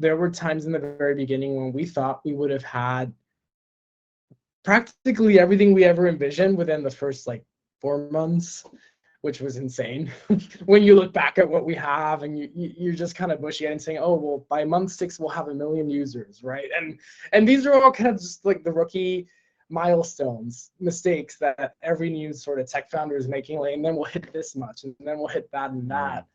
there were times in the very beginning when we thought we would have had practically everything we ever envisioned within the first like 4 months, which was insane. When you look back at what we have and you're just kind of bushy and saying, oh, well, by month 6, we'll have 1 million users, right? And these are all kind of just like the rookie milestones, mistakes that every new sort of tech founder is making, like, and then we'll hit this much, and then we'll hit that and that.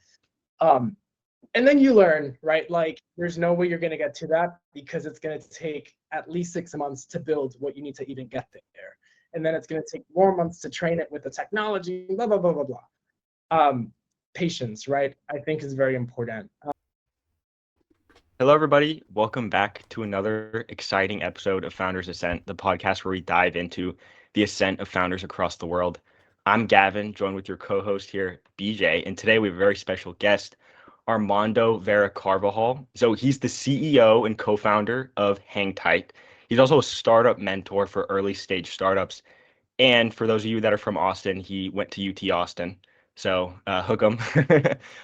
And then you learn, right? Like, there's no way you're going to get to that because it's going to take at least 6 months to build what you need to even get there. And then it's going to take more months to train it with the technology, blah, blah, blah, blah, blah. Patience, right? I think is very important. Hello, everybody. Welcome back to another exciting episode of Founders Ascent, the podcast where we dive into the ascent of founders across the world. I'm Gavin, joined with your co-host here, BJ, and today we have a very special guest, Armando Vera Carvajal. So he's the CEO and co-founder of Hangtight. He's also a startup mentor for early stage startups. And for those of you that are from Austin, he went to UT Austin. So hook 'em.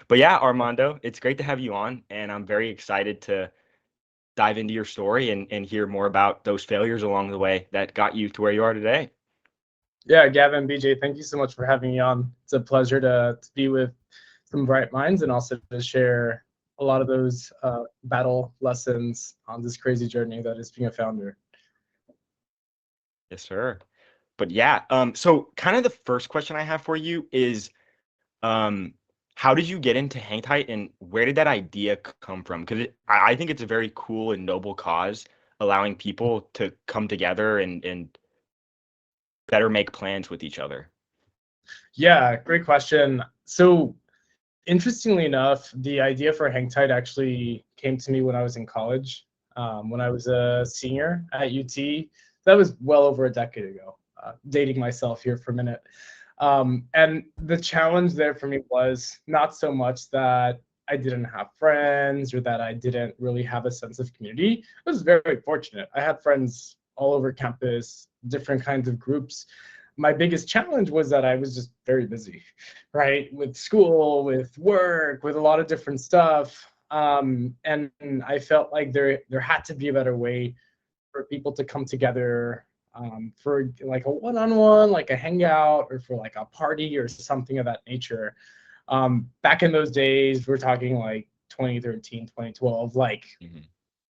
But yeah, Armando, it's great to have you on. And I'm very excited to dive into your story and hear more about those failures along the way that got you to where you are today. Yeah, Gavin, BJ, thank you so much for having me on. It's a pleasure to be with some bright minds and also to share a lot of those battle lessons on this crazy journey that is being a founder. Yes, sir. But yeah, so kind of the first question I have for you is, how did you get into Hangtight and where did that idea come from? Because I think it's a very cool and noble cause, allowing people to come together and better make plans with each other. Yeah, great question. So interestingly enough, the idea for Hangtight actually came to me when I was in college, when I was a senior at UT. That was well over a decade ago, dating myself here for a minute. And the challenge there for me was not so much that I didn't have friends or that I didn't really have a sense of community. I was very fortunate. I had friends all over campus, different kinds of groups. My biggest challenge was that I was just very busy, right? With school, with work, with a lot of different stuff. And I felt like there had to be a better way for people to come together for like a one-on-one, like a hangout, or for like a party or something of that nature. Back in those days, we're talking like 2013, 2012, like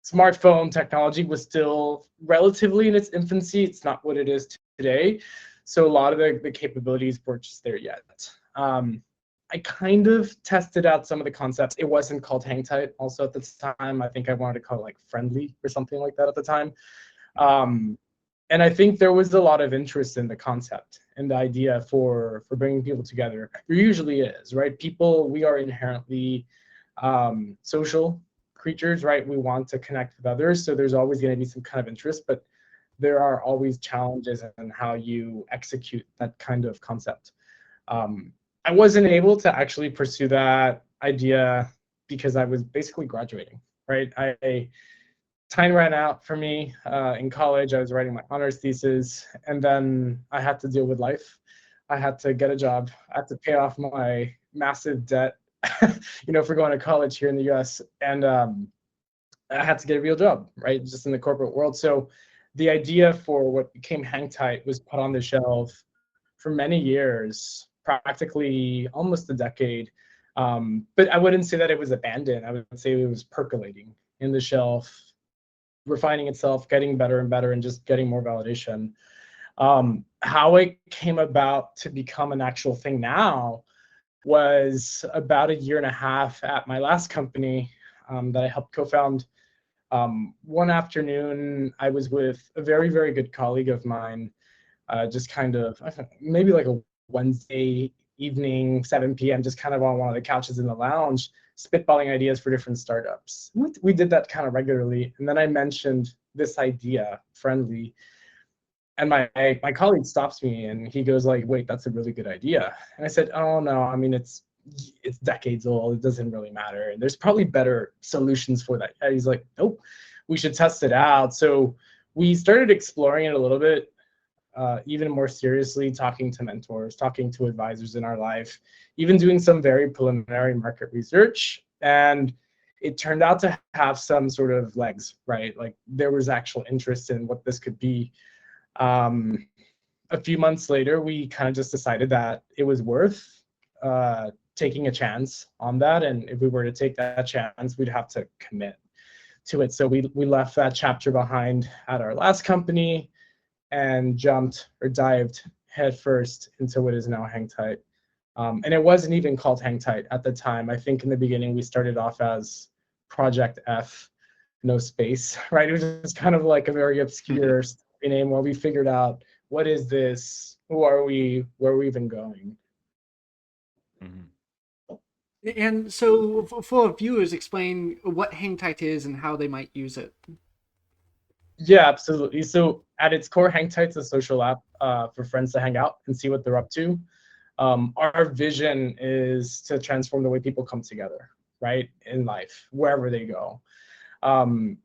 smartphone technology was still relatively in its infancy. It's not what it is today. So a lot of the capabilities weren't just there yet. I kind of tested out some of the concepts. It wasn't called Hangtight also at the time. I think I wanted to call it like Friendly or something like that at the time. And I think there was a lot of interest in the concept and the idea for bringing people together. There usually is, right? People, we are inherently social creatures, right? We want to connect with others. So there's always going to be some kind of interest, but there are always challenges in how you execute that kind of concept. I wasn't able to actually pursue that idea because I was basically graduating, right? Time ran out for me in college. I was writing my honors thesis, and then I had to deal with life. I had to get a job. I had to pay off my massive debt, for going to college here in the US. And I had to get a real job, right? Just in the corporate world. So the idea for what became Hangtight was put on the shelf for many years, practically almost a decade. But I wouldn't say that it was abandoned. I would say it was percolating in the shelf, refining itself, getting better and better, and just getting more validation. How it came about to become an actual thing now was about 1.5 years at my last company that I helped co-found. One afternoon, I was with a very, very good colleague of mine, just kind of maybe like a Wednesday evening, 7 p.m., just kind of on one of the couches in the lounge, spitballing ideas for different startups. We did that kind of regularly. And then I mentioned this idea, Friendly. And my colleague stops me and he goes like, wait, that's a really good idea. And I said, oh no, I mean, it's decades old. It doesn't really matter. And there's probably better solutions for that. And he's like, nope, we should test it out. So we started exploring it a little bit, even more seriously, talking to mentors, talking to advisors in our life, even doing some very preliminary market research. And it turned out to have some sort of legs, right? Like there was actual interest in what this could be. A few months later, we kind of just decided that it was worth taking a chance on that. And if we were to take that chance, we'd have to commit to it. So we left that chapter behind at our last company and jumped or dived headfirst into what is now Hangtight. And it wasn't even called Hangtight at the time. I think in the beginning we started off as Project F, no space, right? It was just kind of like a very obscure name where we figured out, what is this? Who are we? Where are we even going? And so for viewers, explain what Hangtight is and how they might use it. Yeah, absolutely. So at its core, Hangtight's a social app for friends to hang out and see what they're up to. Our vision is to transform the way people come together, right, in life, wherever they go.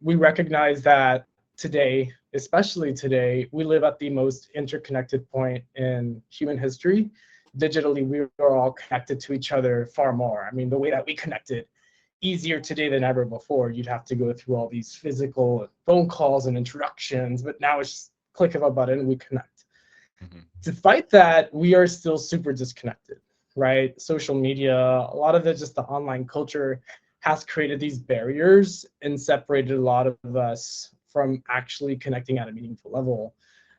We recognize that today, especially today, we live at the most interconnected point in human history. Digitally, we are all connected to each other far more. I mean, the way that we connected easier today than ever before. You'd have to go through all these physical phone calls and introductions, but now it's just click of a button and we connect. Despite that, we are still super disconnected, right? Social media, a lot of it, just the online culture has created these barriers and separated a lot of us from actually connecting at a meaningful level.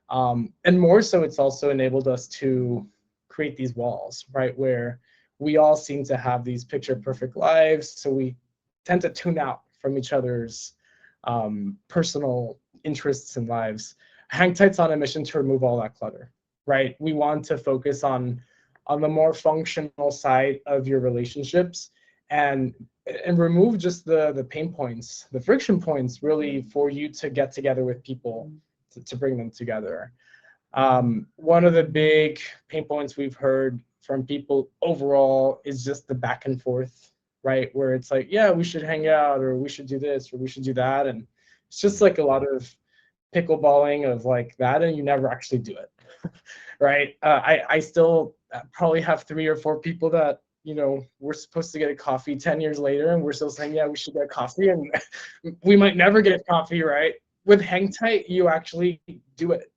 And more so, it's also enabled us to create these walls, right? Where we all seem to have these picture perfect lives. So we tend to tune out from each other's personal interests and lives. Hangtight's on a mission to remove all that clutter, right? We want to focus on the more functional side of your relationships and remove just the pain points, the friction points, really, for you to get together with people, to bring them together. One of the big pain points we've heard from people overall is just the back and forth, right? Where it's like, yeah, we should hang out, or we should do this, or we should do that. And it's just like a lot of pickleballing of like that, and you never actually do it, right? I still probably have 3 or 4 people that, you know, we're supposed to get a coffee 10 years later, and we're still saying, yeah, we should get coffee, and we might never get coffee, right? With Hangtight, you actually do it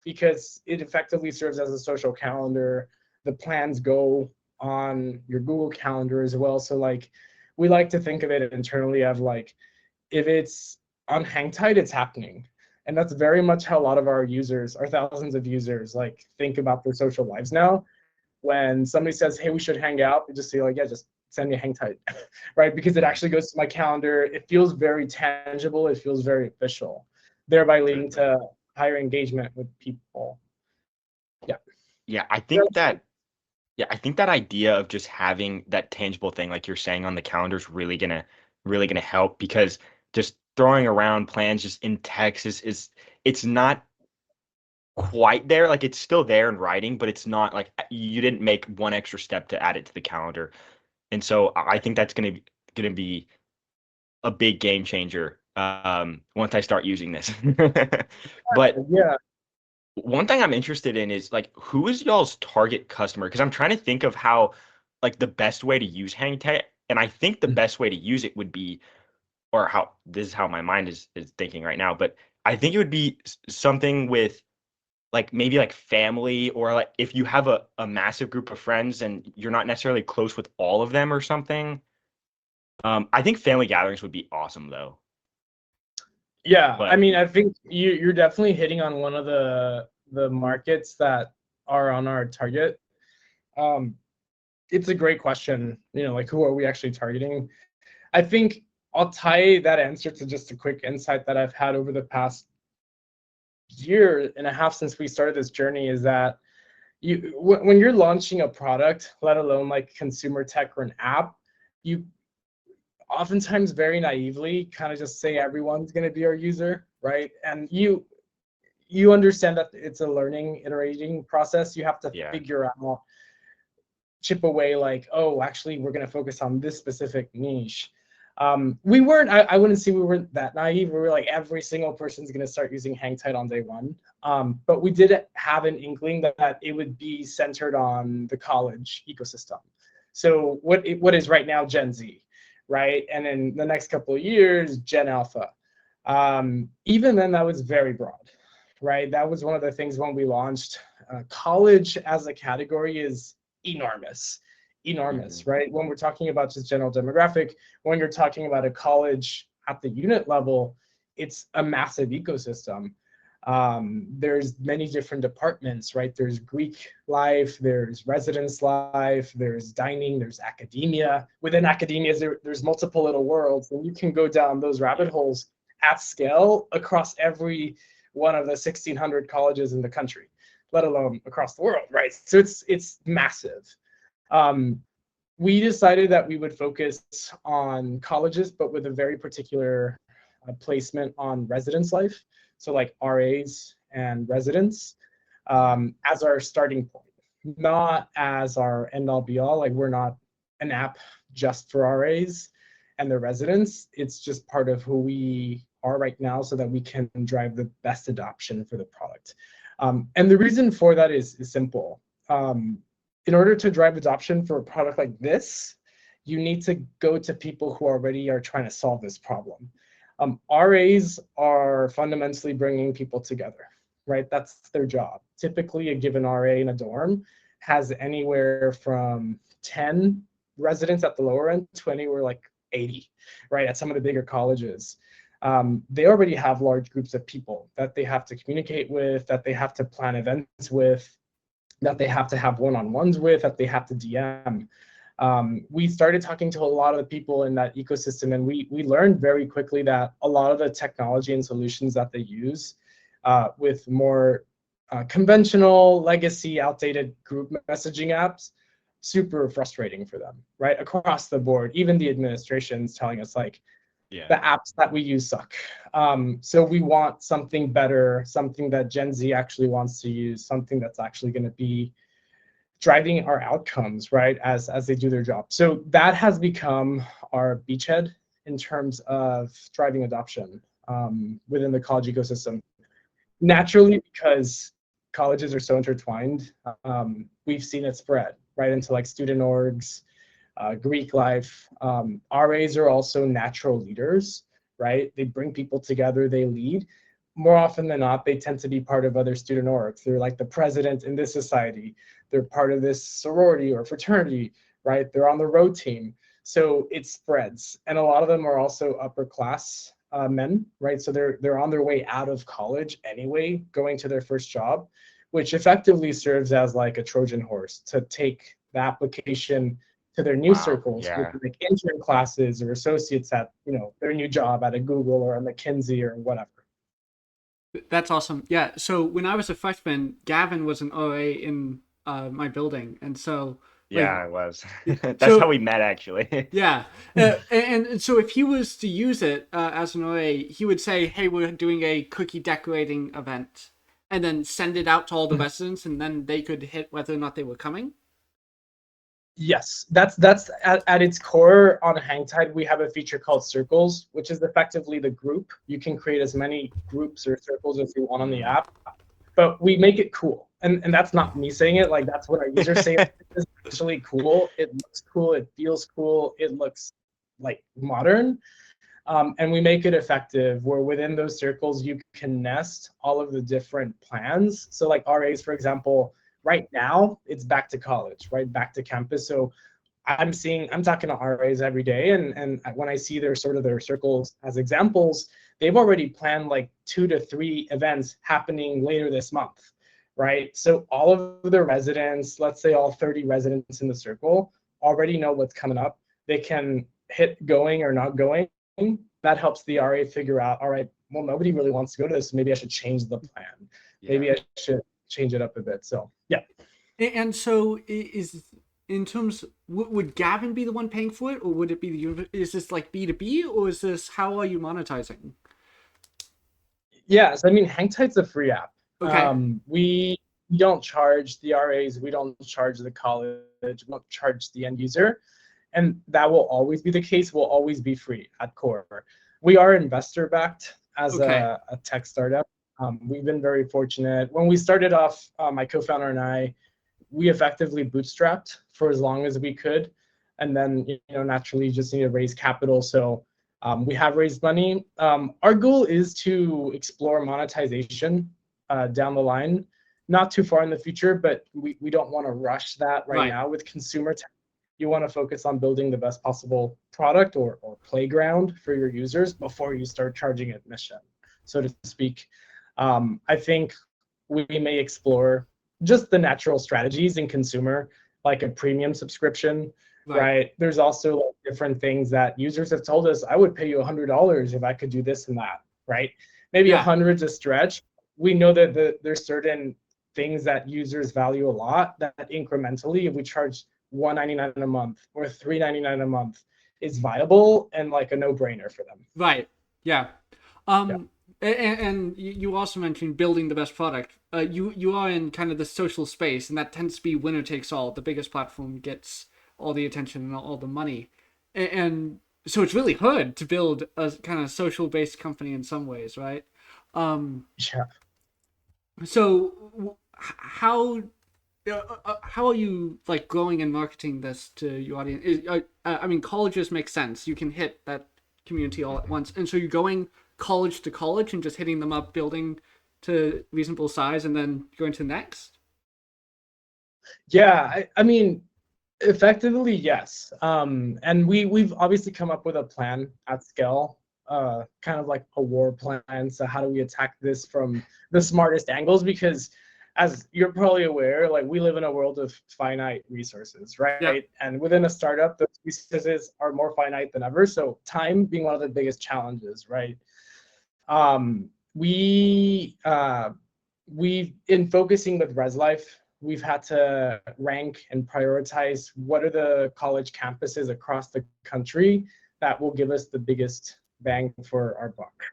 because it effectively serves as a social calendar. The plans go on your Google Calendar as well. So like, we like to think of it internally of like, if it's on Hangtight, it's happening. And that's very much how a lot of our users, our thousands of users, like think about their social lives now. When somebody says, hey, we should hang out, they just say like, yeah, just send me a Hangtight, right? Because it actually goes to my calendar. It feels very tangible. It feels very official, thereby leading to higher engagement with people. Yeah, I think that idea of just having that tangible thing, like you're saying, on the calendar is really gonna help, because just throwing around plans just in text is it's not quite there. Like, it's still there in writing, but it's not like you didn't make one extra step to add it to the calendar. And so I think that's gonna be a big game changer once I start using this. But Yeah. one thing I'm interested in is like, who is y'all's target customer? Because I'm trying to think of how, like, the best way to use Hangtight, and I think the best way to use it would be, or how this is how my mind is thinking right now, but I think it would be something with like maybe like family, or like if you have a massive group of friends and you're not necessarily close with all of them or something. I think family gatherings would be awesome though. Yeah, But I mean, I think you're definitely hitting on one of the markets that are on our target. It's a great question, you know, like, who are we actually targeting? I think I'll tie that answer to just a quick insight that I've had over the past year and a half since we started this journey, is that when you're launching a product, let alone like consumer tech or an app, you oftentimes very naively kind of just say everyone's going to be our user, right? And you understand that it's a learning, iterating process. You have to figure out, chip away, like, oh, actually, we're going to focus on this specific niche. We weren't, I wouldn't say we weren't that naive. We were like, every single person's going to start using Hangtight on day one. But we did have an inkling that it would be centered on the college ecosystem. So what is right now Gen Z, right? And in the next couple of years, Gen Alpha. Even then, that was very broad, right? That was one of the things when we launched. College as a category is enormous, right? When we're talking about just general demographic, when you're talking about a college at the unit level, it's a massive ecosystem. There's many different departments, right? There's Greek life, there's residence life, there's dining, there's academia. Within academia, there's multiple little worlds, and you can go down those rabbit holes at scale across every one of the 1,600 colleges in the country, let alone across the world, right? So it's massive. We decided that we would focus on colleges, but with a very particular placement on residence life. So like RAs and residents as our starting point, not as our end all be all. Like we're not an app just for RAs and the residents. It's just part of who we are right now so that we can drive the best adoption for the product. And the reason for that is simple. In order to drive adoption for a product like this, you need to go to people who already are trying to solve this problem. RAs are fundamentally bringing people together, right? That's their job. Typically, a given RA in a dorm has anywhere from 10 residents at the lower end to anywhere like 80, right? At some of the bigger colleges. They already have large groups of people that they have to communicate with, that they have to plan events with, that they have to have one-on-ones with, that they have to DM. We started talking to a lot of the people in that ecosystem, and we learned very quickly that a lot of the technology and solutions that they use with more conventional, legacy, outdated group messaging apps, super frustrating for them, right? Across the board, even the administration's telling us like, the apps that we use suck. So we want something better, something that Gen Z actually wants to use, something that's actually going to be driving our outcomes, right, as they do their job. So that has become our beachhead in terms of driving adoption within the college ecosystem. Naturally, because colleges are so intertwined, we've seen it spread right into like student orgs, Greek life. RAs are also natural leaders, right? They bring people together, they lead. More often than not, they tend to be part of other student orgs. They're like the president in this society. They're part of this sorority or fraternity, right? They're on the road team. So it spreads. And a lot of them are also upper class men, right? So they're on their way out of college anyway, going to their first job, which effectively serves as like a Trojan horse to take the application to their new circles, like intern classes or associates at, their new job at a Google or a McKinsey or whatever. That's awesome. Yeah. So when I was a freshman, Gavin was an OA in my building, and so I was. That's how we met, actually. Yeah, and so if he was to use it as an OA, he would say, "Hey, we're doing a cookie decorating event," and then send it out to all the residents, and then they could hit whether or not they were coming. Yes, that's at its core on Hangtight. We have a feature called Circles, which is effectively the group. You can create as many groups or circles as you want on the app, but we make it cool. And that's not me saying it, like that's what our users say. It's actually cool. It looks cool. It feels cool. It looks like modern. And we make it effective where within those circles, you can nest all of the different plans. So like RAs, for example, right now it's back to college, right? Back to campus. So I'm talking to RAs every day. And when I see their circles as examples, they've already planned like 2 to 3 events happening later this month, right? So all of the residents, let's say all 30 residents in the circle already know what's coming up. They can hit going or not going. That helps the RA figure out, all right, well, nobody really wants to go to this. So maybe I should change the plan. Maybe I should change it up a bit. So yeah. And so is in terms, would Gavin be the one paying for it, or would it be is this like B2B, or is this, how are you monetizing? Yeah, so I mean, Hangtight's a free app. Okay. We don't charge the RAs, we don't charge the college, we don't charge the end user. And that will always be the case. We'll always be free at core. We are investor backed as a tech startup. We've been very fortunate. When we started off, my co-founder and I, we effectively bootstrapped for as long as we could. and then naturally you just need to raise capital. So we have raised money. Our goal is to explore monetization down the line, not too far in the future, but we don't want to rush that right now with consumer tech. You want to focus on building the best possible product or playground for your users before you start charging admission, so to speak. I think we may explore just the natural strategies in consumer, like a premium subscription, right? There's also like different things that users have told us, I would pay you $100 if I could do this and that, right? Maybe 100's a stretch. We know that there's certain things that users value a lot, that incrementally, if we charge $199 a month or $399 a month, is viable and like a no-brainer for them. Right. Yeah. And you also mentioned building the best product. You are in kind of the social space, and that tends to be winner takes all. The biggest platform gets all the attention and all the money, and so it's really hard to build a kind of social based company in some ways, right? So how are you like growing and marketing this to your audience? I mean, colleges make sense. You can hit that community all at once, and so you're going college to college and just hitting them up, building to reasonable size, and then going to the next? Yeah, I mean, effectively, yes. And we've obviously come up with a plan at scale, kind of like a war plan. So how do we attack this from the smartest angles? Because as you're probably aware, like we live in a world of finite resources, right? Yep. And within a startup, those resources are more finite than ever. So time being one of the biggest challenges, right? We've in focusing with ResLife, we've had to rank and prioritize what are the college campuses across the country that will give us the biggest bang for our buck,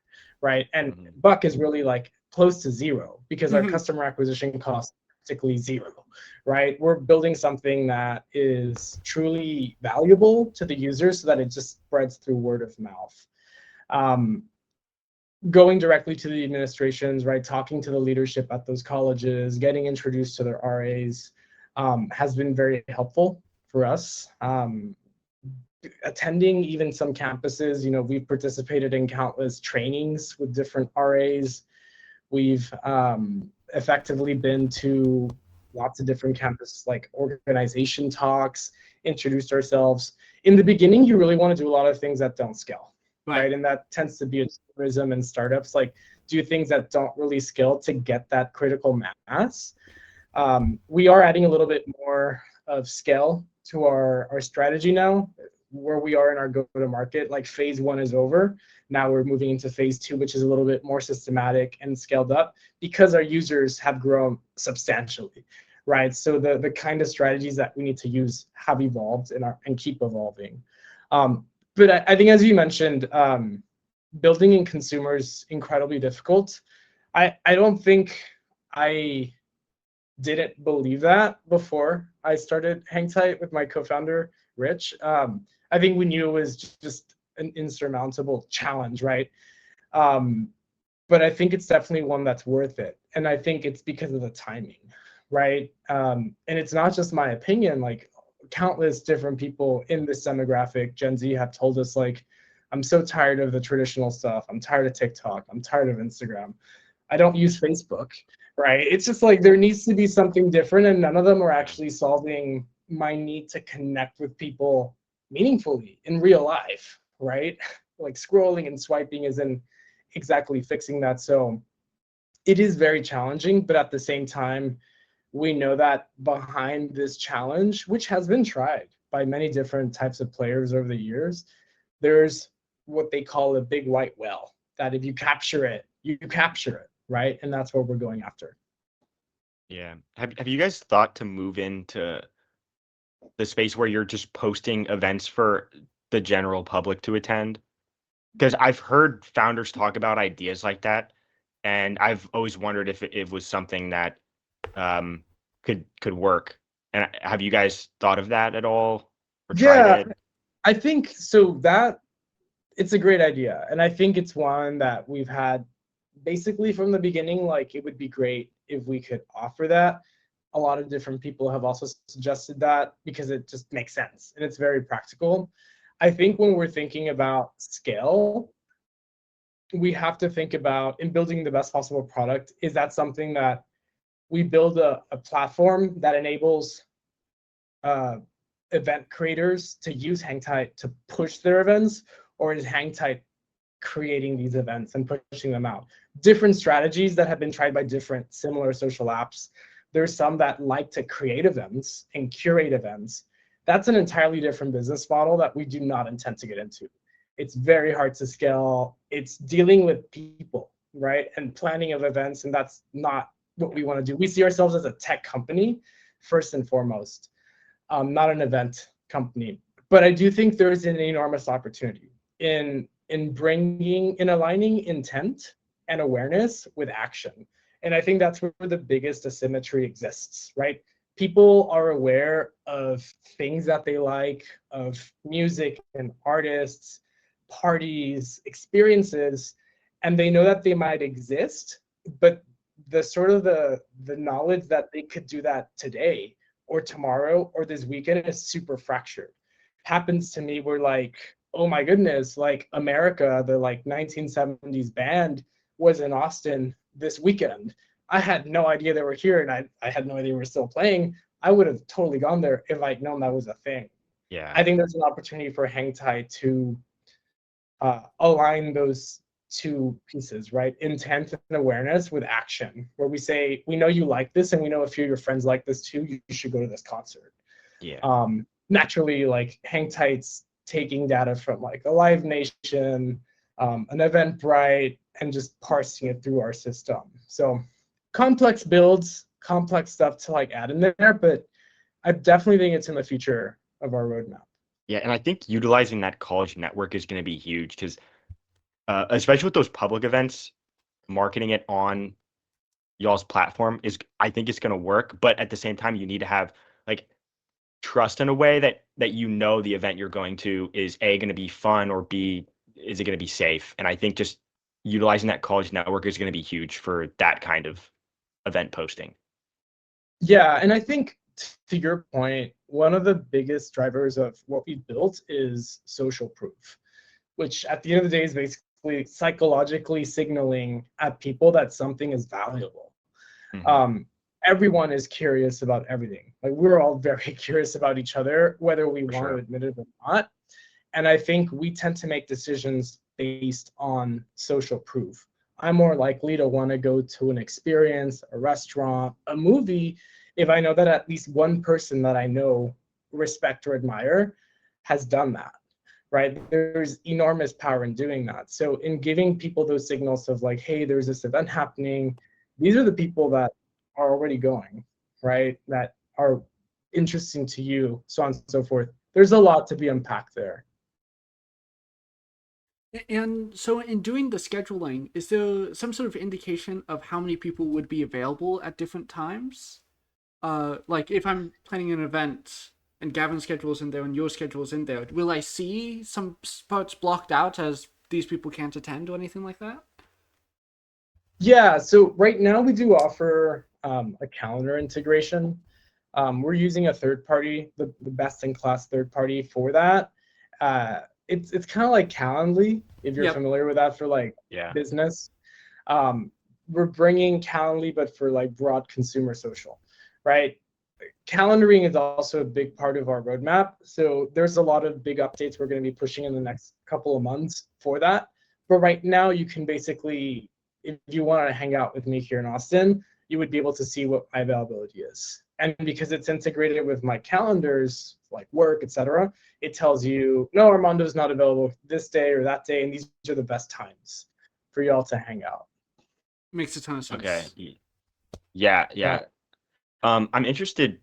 right? And buck is really like close to zero because our customer acquisition cost is basically zero, right? We're building something that is truly valuable to the users so that it just spreads through word of mouth. Going directly to the administrations, right? Talking to the leadership at those colleges, getting introduced to their RAs has been very helpful for us. Attending even some campuses, we've participated in countless trainings with different RAs. We've effectively been to lots of different campuses, like organization talks, introduced ourselves. In the beginning, you really want to do a lot of things that don't scale. Right. And that tends to be a tourism and startups, like do things that don't really scale to get that critical mass. We are adding a little bit more of scale to our strategy now, where we are in our go-to-market. Like phase 1 is over. Now we're moving into phase 2, which is a little bit more systematic and scaled up because our users have grown substantially, right? So the kind of strategies that we need to use have evolved and keep evolving. But I think, as you mentioned, building in consumer is incredibly difficult. I don't think I didn't believe that before I started Hangtight with my co-founder, Rich. I think we knew it was just an insurmountable challenge, right? But I think it's definitely one that's worth it. And I think it's because of the timing, right? And it's not just my opinion, like countless different people in this demographic, Gen Z, have told us, like, I'm so tired of the traditional stuff. I'm tired of TikTok. I'm tired of Instagram. I don't use Facebook, right? It's just like there needs to be something different, and none of them are actually solving my need to connect with people meaningfully in real life, right? Like scrolling and swiping isn't exactly fixing that. So it is very challenging, but at the same time, we know that behind this challenge, which has been tried by many different types of players over the years, there's what they call a big white whale, that if you capture it, you capture it, right? And that's what we're going after. Yeah. Have you guys thought to move into the space where you're just posting events for the general public to attend? Because I've heard founders talk about ideas like that, and I've always wondered if it was something that could work. And have you guys thought of that at all or tried it? I think so. That it's a great idea, and I think it's one that we've had basically from the beginning. Like, it would be great if we could offer that. a lot of different people have also suggested that because it just makes sense and it's very practical. I think when we're thinking about scale, we have to think about in building the best possible product, is that something that we build a platform that enables event creators to use Hangtight to push their events, or is Hangtight creating these events and pushing them out? Different strategies that have been tried by different similar social apps. There's some that like to create events and curate events. That's an entirely different business model that we do not intend to get into. It's very hard to scale. It's dealing with people, right? And planning of events, and that's not what we want to do. We see ourselves as a tech company, first and foremost, not an event company. But I do think there is an enormous opportunity in aligning intent and awareness with action. And I think that's where the biggest asymmetry exists, right? People are aware of things that they like, of music and artists, parties, experiences, and they know that they might exist, but the sort of the knowledge that they could do that today or tomorrow or this weekend is super fractured. Happens to me where like, oh my goodness, like America, the like 1970s band was in Austin this weekend. I had no idea they were here, and I had no idea we were still playing. I would have totally gone there if I'd known that was a thing. Yeah. I think there's an opportunity for Hangtight to align those two pieces, right? Intent and awareness with action, where we say, we know you like this, and we know a few of your friends like this too. You should go to this concert. Yeah. Naturally, like Hangtight's taking data from like a Live Nation, an Eventbrite, and just parsing it through our system. So complex builds, complex stuff to like add in there, but I definitely think it's in the future of our roadmap. Yeah, and I think utilizing that college network is going to be huge because, especially with those public events, marketing it on y'all's platform is, I think, it's going to work. But at the same time, you need to have like trust in a way that you know the event you're going to is A, going to be fun, or B, is it going to be safe? And I think just utilizing that college network is going to be huge for that kind of event posting. Yeah, and I think to your point, one of the biggest drivers of what we built is social proof, which at the end of the day is basically psychologically signaling at people that something is valuable. Mm-hmm. Everyone is curious about everything. Like we're all very curious about each other, whether we want to admit it or not. And I think we tend to make decisions based on social proof. I'm more likely to want to go to an experience, a restaurant, a movie, if I know that at least one person that I know, respect, or admire has done that, right? There's enormous power in doing that. So in giving people those signals of like, hey, there's this event happening, these are the people that are already going, right? That are interesting to you, so on and so forth. There's a lot to be unpacked there. And so in doing the scheduling, is there some sort of indication of how many people would be available at different times? Like if I'm planning an event and Gavin's schedule is in there and your schedule is in there, will I see some spots blocked out as these people can't attend or anything like that? Yeah, so right now we do offer a calendar integration. We're using a third party, the best in class third party for that. It's kind of like Calendly, if you're familiar with that for like business. We're bringing Calendly, but for like broad consumer social, right? Calendaring is also a big part of our roadmap. So there's a lot of big updates we're going to be pushing in the next couple of months for that. But right now you can basically, if you want to hang out with me here in Austin, you would be able to see what my availability is. And because it's integrated with my calendars, like work, etc., it tells you, no, Armando's not available this day or that day, and these are the best times for y'all to hang out. Makes a ton of sense. Okay. Yeah. I'm interested,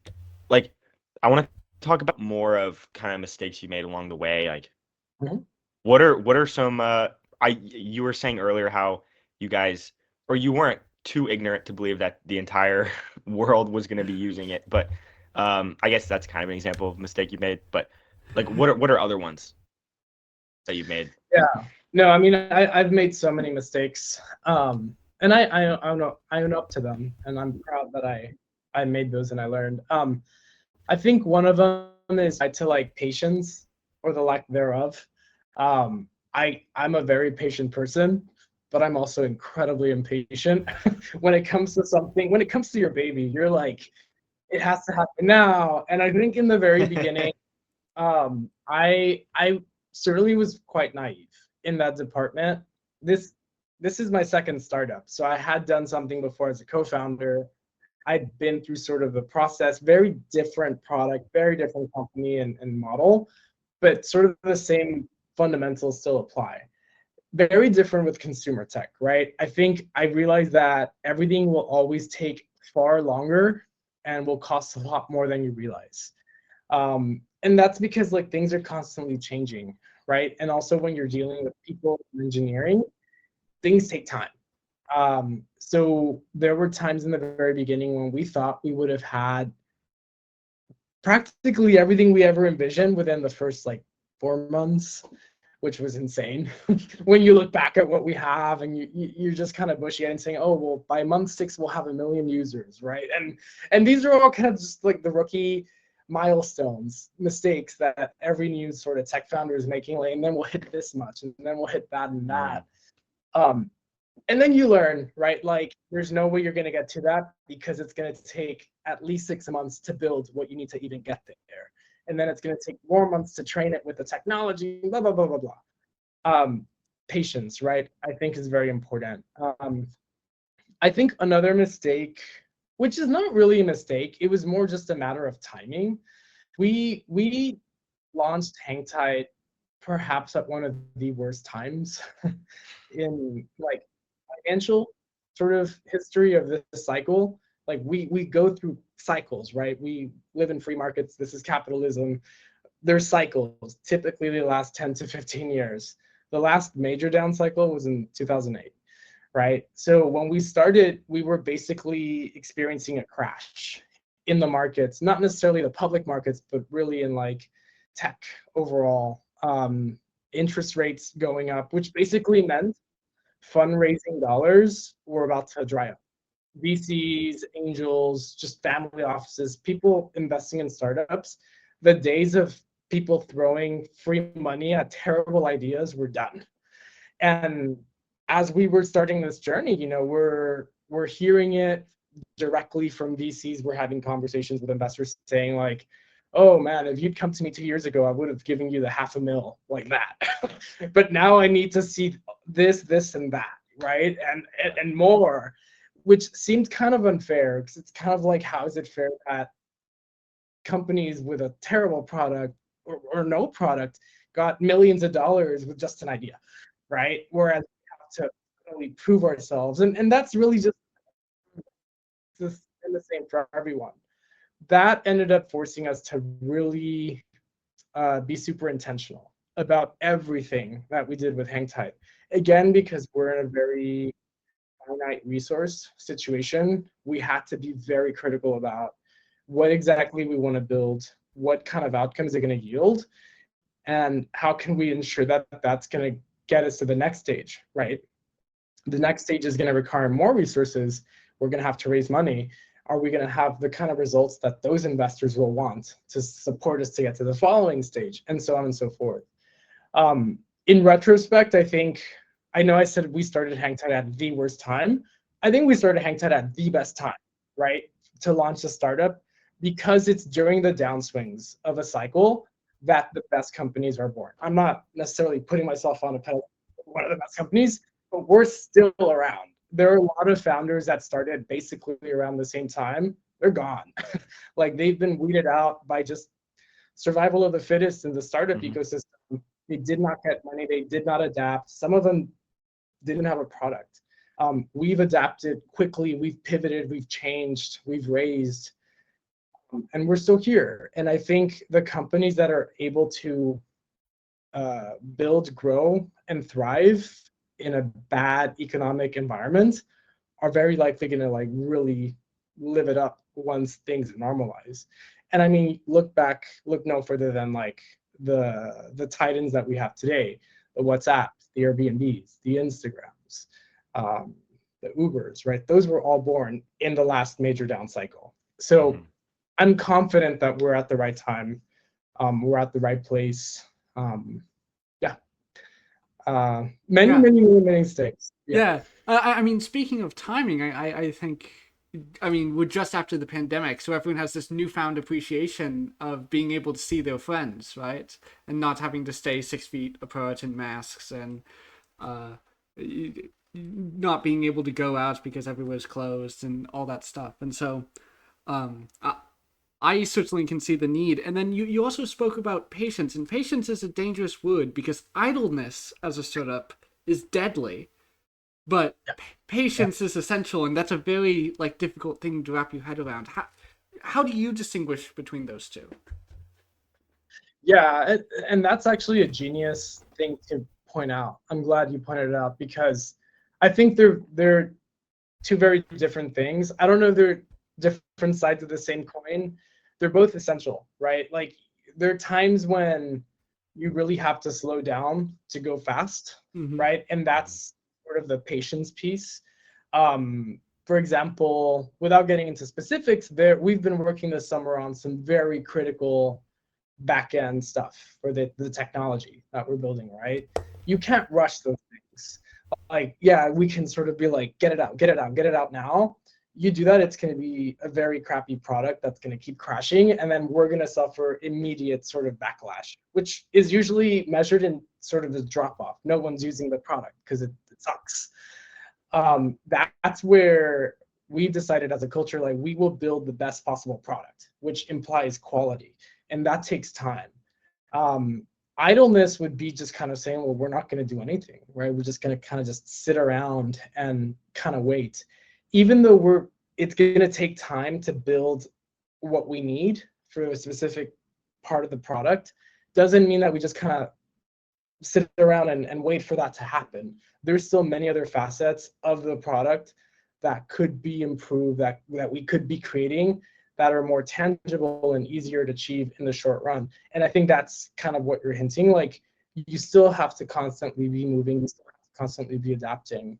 like, I want to talk about more of kind of mistakes you made along the way. Like, what are some, you were saying earlier how you guys, or you weren't too ignorant to believe that the entire world was going to be using it, but I guess that's kind of an example of a mistake you made. But like, what are other ones that you've made? Yeah, no, I mean, I've made so many mistakes, and I own up to them, and I'm proud that I I made those and I learned. I think one of them is tied to like patience or the lack thereof. I'm a very patient person, but I'm also incredibly impatient. When it comes to something, when it comes to your baby, you're like, it has to happen now. And I think in the very beginning, I certainly was quite naive in that department. This is my second startup, so I had done something before as a co-founder. I'd been through sort of the process, very different product, very different company and model, but sort of the same fundamentals still apply. Very different with consumer tech, right? I think I realized that everything will always take far longer and will cost a lot more than you realize. And that's because like things are constantly changing, right? And also when you're dealing with people in engineering, things take time. So there were times in the very beginning when we thought we would have had practically everything we ever envisioned within the first like 4 months, which was insane. When you look back at what we have and you're just kind of bushy and saying, oh, well, by month 6, we'll have 1 million users, right? And these are all kind of just like the rookie milestones, mistakes that every new sort of tech founder is making, like, and then we'll hit this much, and then we'll hit that and that. And then you learn, right? Like there's no way you're going to get to that because it's going to take at least 6 months to build what you need to even get there. And then it's going to take more months to train it with the technology, blah, blah, blah, blah, blah. Patience, right? I think is very important. I think another mistake, which is not really a mistake, it was more just a matter of timing. We launched Hangtight perhaps at one of the worst times in like financial sort of history of this cycle. Like we go through cycles, right? We live in free markets. This is capitalism. There's cycles. Typically they last 10 to 15 years. The last major down cycle was in 2008, right? So when we started, we were basically experiencing a crash in the markets, not necessarily the public markets, but really in like tech overall. Interest rates going up, which basically meant fundraising dollars were about to dry up. VCs, angels, just family offices, people investing in startups, the days of people throwing free money at terrible ideas were done. And as we were starting this journey, you know, we're hearing it directly from VCs. We're having conversations with investors saying like, oh man, if you'd come to me 2 years ago, I would have given you the $500,000 like that. But now I need to see this, and that, right? And more, which seemed kind of unfair because it's kind of like, how is it fair that companies with a terrible product or no product got millions of dollars with just an idea, right? Whereas we have to really prove ourselves. And that's really just in the same for everyone. That ended up forcing us to really be super intentional about everything that we did with Hangtight. Again, because we're in a very finite resource situation, we had to be very critical about what exactly we want to build, what kind of outcomes are going to yield, and how can we ensure that that's going to get us to the next stage, right? The next stage is going to require more resources. We're going to have to raise money. Are we going to have the kind of results that those investors will want to support us to get to the following stage, and so on and so forth. In retrospect, I know I said we started Hangtight at the worst time. I think we started Hangtight at the best time, right, to launch a startup, because it's during the downswings of a cycle that the best companies are born. I'm not necessarily putting myself on a pedestal, one of the best companies, but we're still around. There are a lot of founders that started basically around the same time. They're gone. Like they've been weeded out by just survival of the fittest in the startup ecosystem. They did not get money. They did not adapt. Some of them didn't have a product. We've adapted quickly. We've pivoted. We've changed. We've raised. And we're still here. And I think the companies that are able to build, grow, and thrive in a bad economic environment are very likely going to like really live it up once things normalize. And I mean, look no further than like the titans that we have today, the WhatsApps, the Airbnbs, the Instagrams, the Ubers, right? Those were all born in the last major down cycle. So I'm confident that we're at the right time. We're at the right place. Many mistakes. Yeah. I mean, speaking of timing, I think, I mean, we're just after the pandemic, so everyone has this newfound appreciation of being able to see their friends, right? And not having to stay 6 feet apart in masks, and not being able to go out because everywhere's closed and all that stuff. And so I certainly can see the need. And then you also spoke about patience, and patience is a dangerous word because idleness as a startup is deadly. But patience is essential, and that's a very difficult thing to wrap your head around. How do you distinguish between those two? Yeah, and that's actually a genius thing to point out. I'm glad you pointed it out because I think they're two very different things. I don't know if they're different sides of the same coin. They're both essential, right? Like there are times when you really have to slow down to go fast, right? And that's sort of the patience piece. For example, without getting into specifics, we've been working this summer on some very critical back-end stuff for the technology that we're building, right? You can't rush those things. Like, yeah, we can sort of be like, get it out now. You do that, it's going to be a very crappy product that's going to keep crashing, and then we're going to suffer immediate sort of backlash, which is usually measured in sort of the drop-off. No one's using the product because it sucks. That's where we've decided as a culture, like we will build the best possible product, which implies quality, and that takes time. Idleness would be just kind of saying, well, we're not going to do anything, right? We're just going to kind of just sit around and kind of wait. Even though it's going to take time to build what we need for a specific part of the product, doesn't mean that we just kind of sit around and wait for that to happen. There's still many other facets of the product that could be improved, that we could be creating, that are more tangible and easier to achieve in the short run. And I think that's kind of what you're hinting. Like you still have to constantly be moving, you still have to constantly be adapting.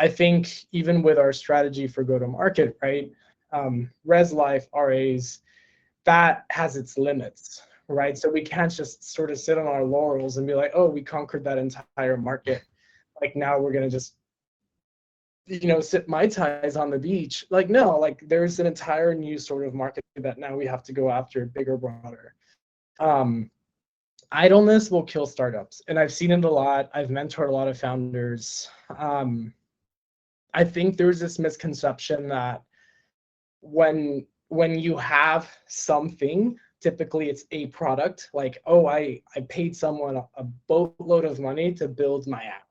I think even with our strategy for go-to-market, right? Res Life, RAs, that has its limits, right? So we can't just sort of sit on our laurels and be like, oh, we conquered that entire market. Like now we're gonna just, sip Mai Tais on the beach. Like, no, like there's an entire new sort of market that now we have to go after, bigger, broader. Idleness will kill startups. And I've seen it a lot. I've mentored a lot of founders. I think there's this misconception that when you have something, typically it's a product, like, oh, I paid someone a boatload of money to build my app.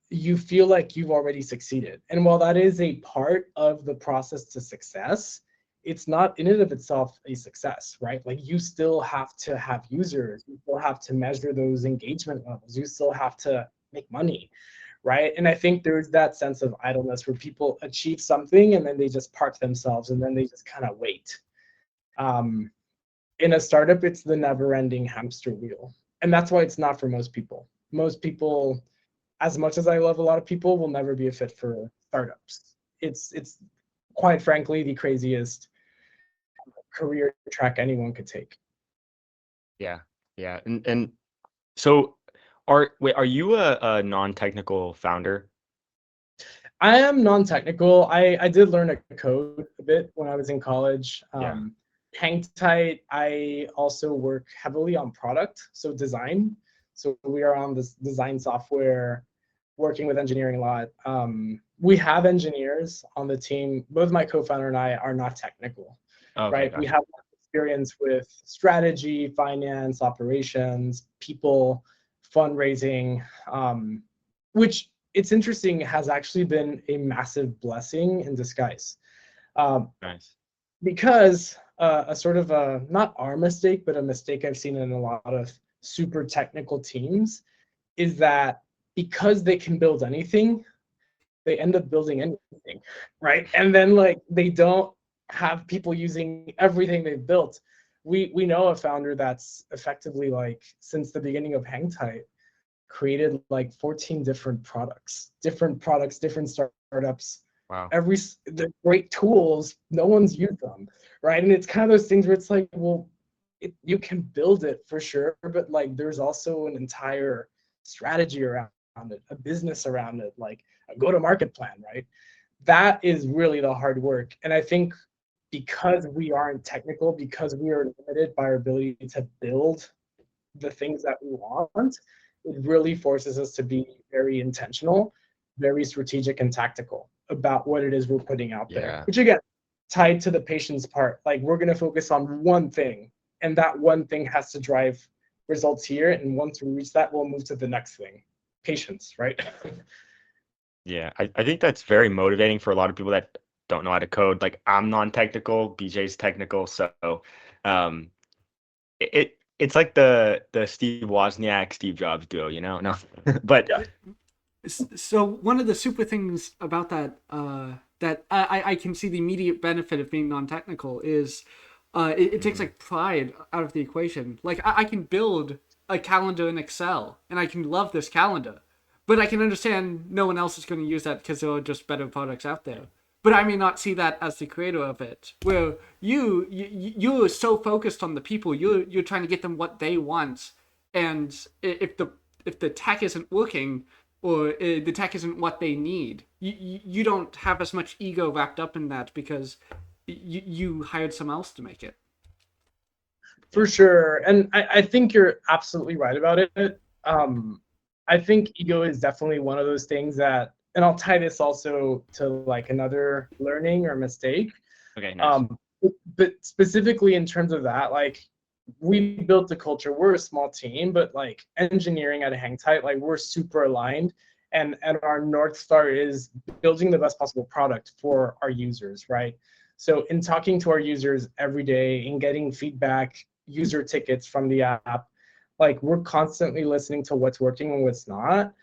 You feel like you've already succeeded. And while that is a part of the process to success, it's not in and of itself a success, right? Like you still have to have users, you still have to measure those engagement levels, you still have to make money, right? And I think there's that sense of idleness where people achieve something and then they just park themselves and then they just kind of wait. In a startup, it's the never-ending hamster wheel. And that's why it's not for most people. Most people, as much as I love a lot of people, will never be a fit for startups. It's quite frankly the craziest career track anyone could take. Yeah. And so are you a non-technical founder? I am non-technical. I did learn to code a bit when I was in college. Hangtight, I also work heavily on product, so design. So we are on this design software, working with engineering a lot. We have engineers on the team. Both my co-founder and I are not technical, right? Gotcha. We have experience with strategy, finance, operations, people, fundraising, which it's interesting has actually been a massive blessing in disguise. Nice. Because a sort of not our mistake, but a mistake I've seen in a lot of super technical teams is that because they can build anything, they end up building anything, right? And then like they don't have people using everything they've built. We know a founder that's effectively like since the beginning of Hangtight created like 14 different products, different startups, Wow. The great tools, no one's used them, right? And it's kind of those things where it's like, well, you can build it for sure, but like there's also an entire strategy around it, a business around it, like a go-to-market plan, right? That is really the hard work. And I think because we aren't technical, because we are limited by our ability to build the things that we want, it really forces us to be very intentional, very strategic and tactical about what it is we're putting out there. Which again, tied to the patience part, like we're going to focus on one thing, and that one thing has to drive results here. And once we reach that, we'll move to the next thing. Patience, right? Yeah, I think that's very motivating for a lot of people that don't know how to code. Like I'm non-technical, BJ's technical, so it's like the Steve Wozniak, Steve Jobs duo, you know? No, but Yeah. So one of the super things about that that I can see the immediate benefit of being non-technical is it takes like pride out of the equation. Like I can build a calendar in Excel and I can love this calendar, but I can understand no one else is going to use that because there are just better products out there. But I may not see that as the creator of it. Where you're so focused on the people, you're trying to get them what they want, and if the tech isn't working, or the tech isn't what they need, you don't have as much ego wrapped up in that because you hired someone else to make it. For sure. And I think you're absolutely right about it. I think ego is definitely one of those things that, and I'll tie this also to like another learning or mistake. Okay, nice. But specifically in terms of that, like we built the culture. We're a small team, but like engineering at Hangtight, like we're super aligned, and our North Star is building the best possible product for our users, right? So in talking to our users every day and getting feedback, user tickets from the app, like we're constantly listening to what's working and what's not.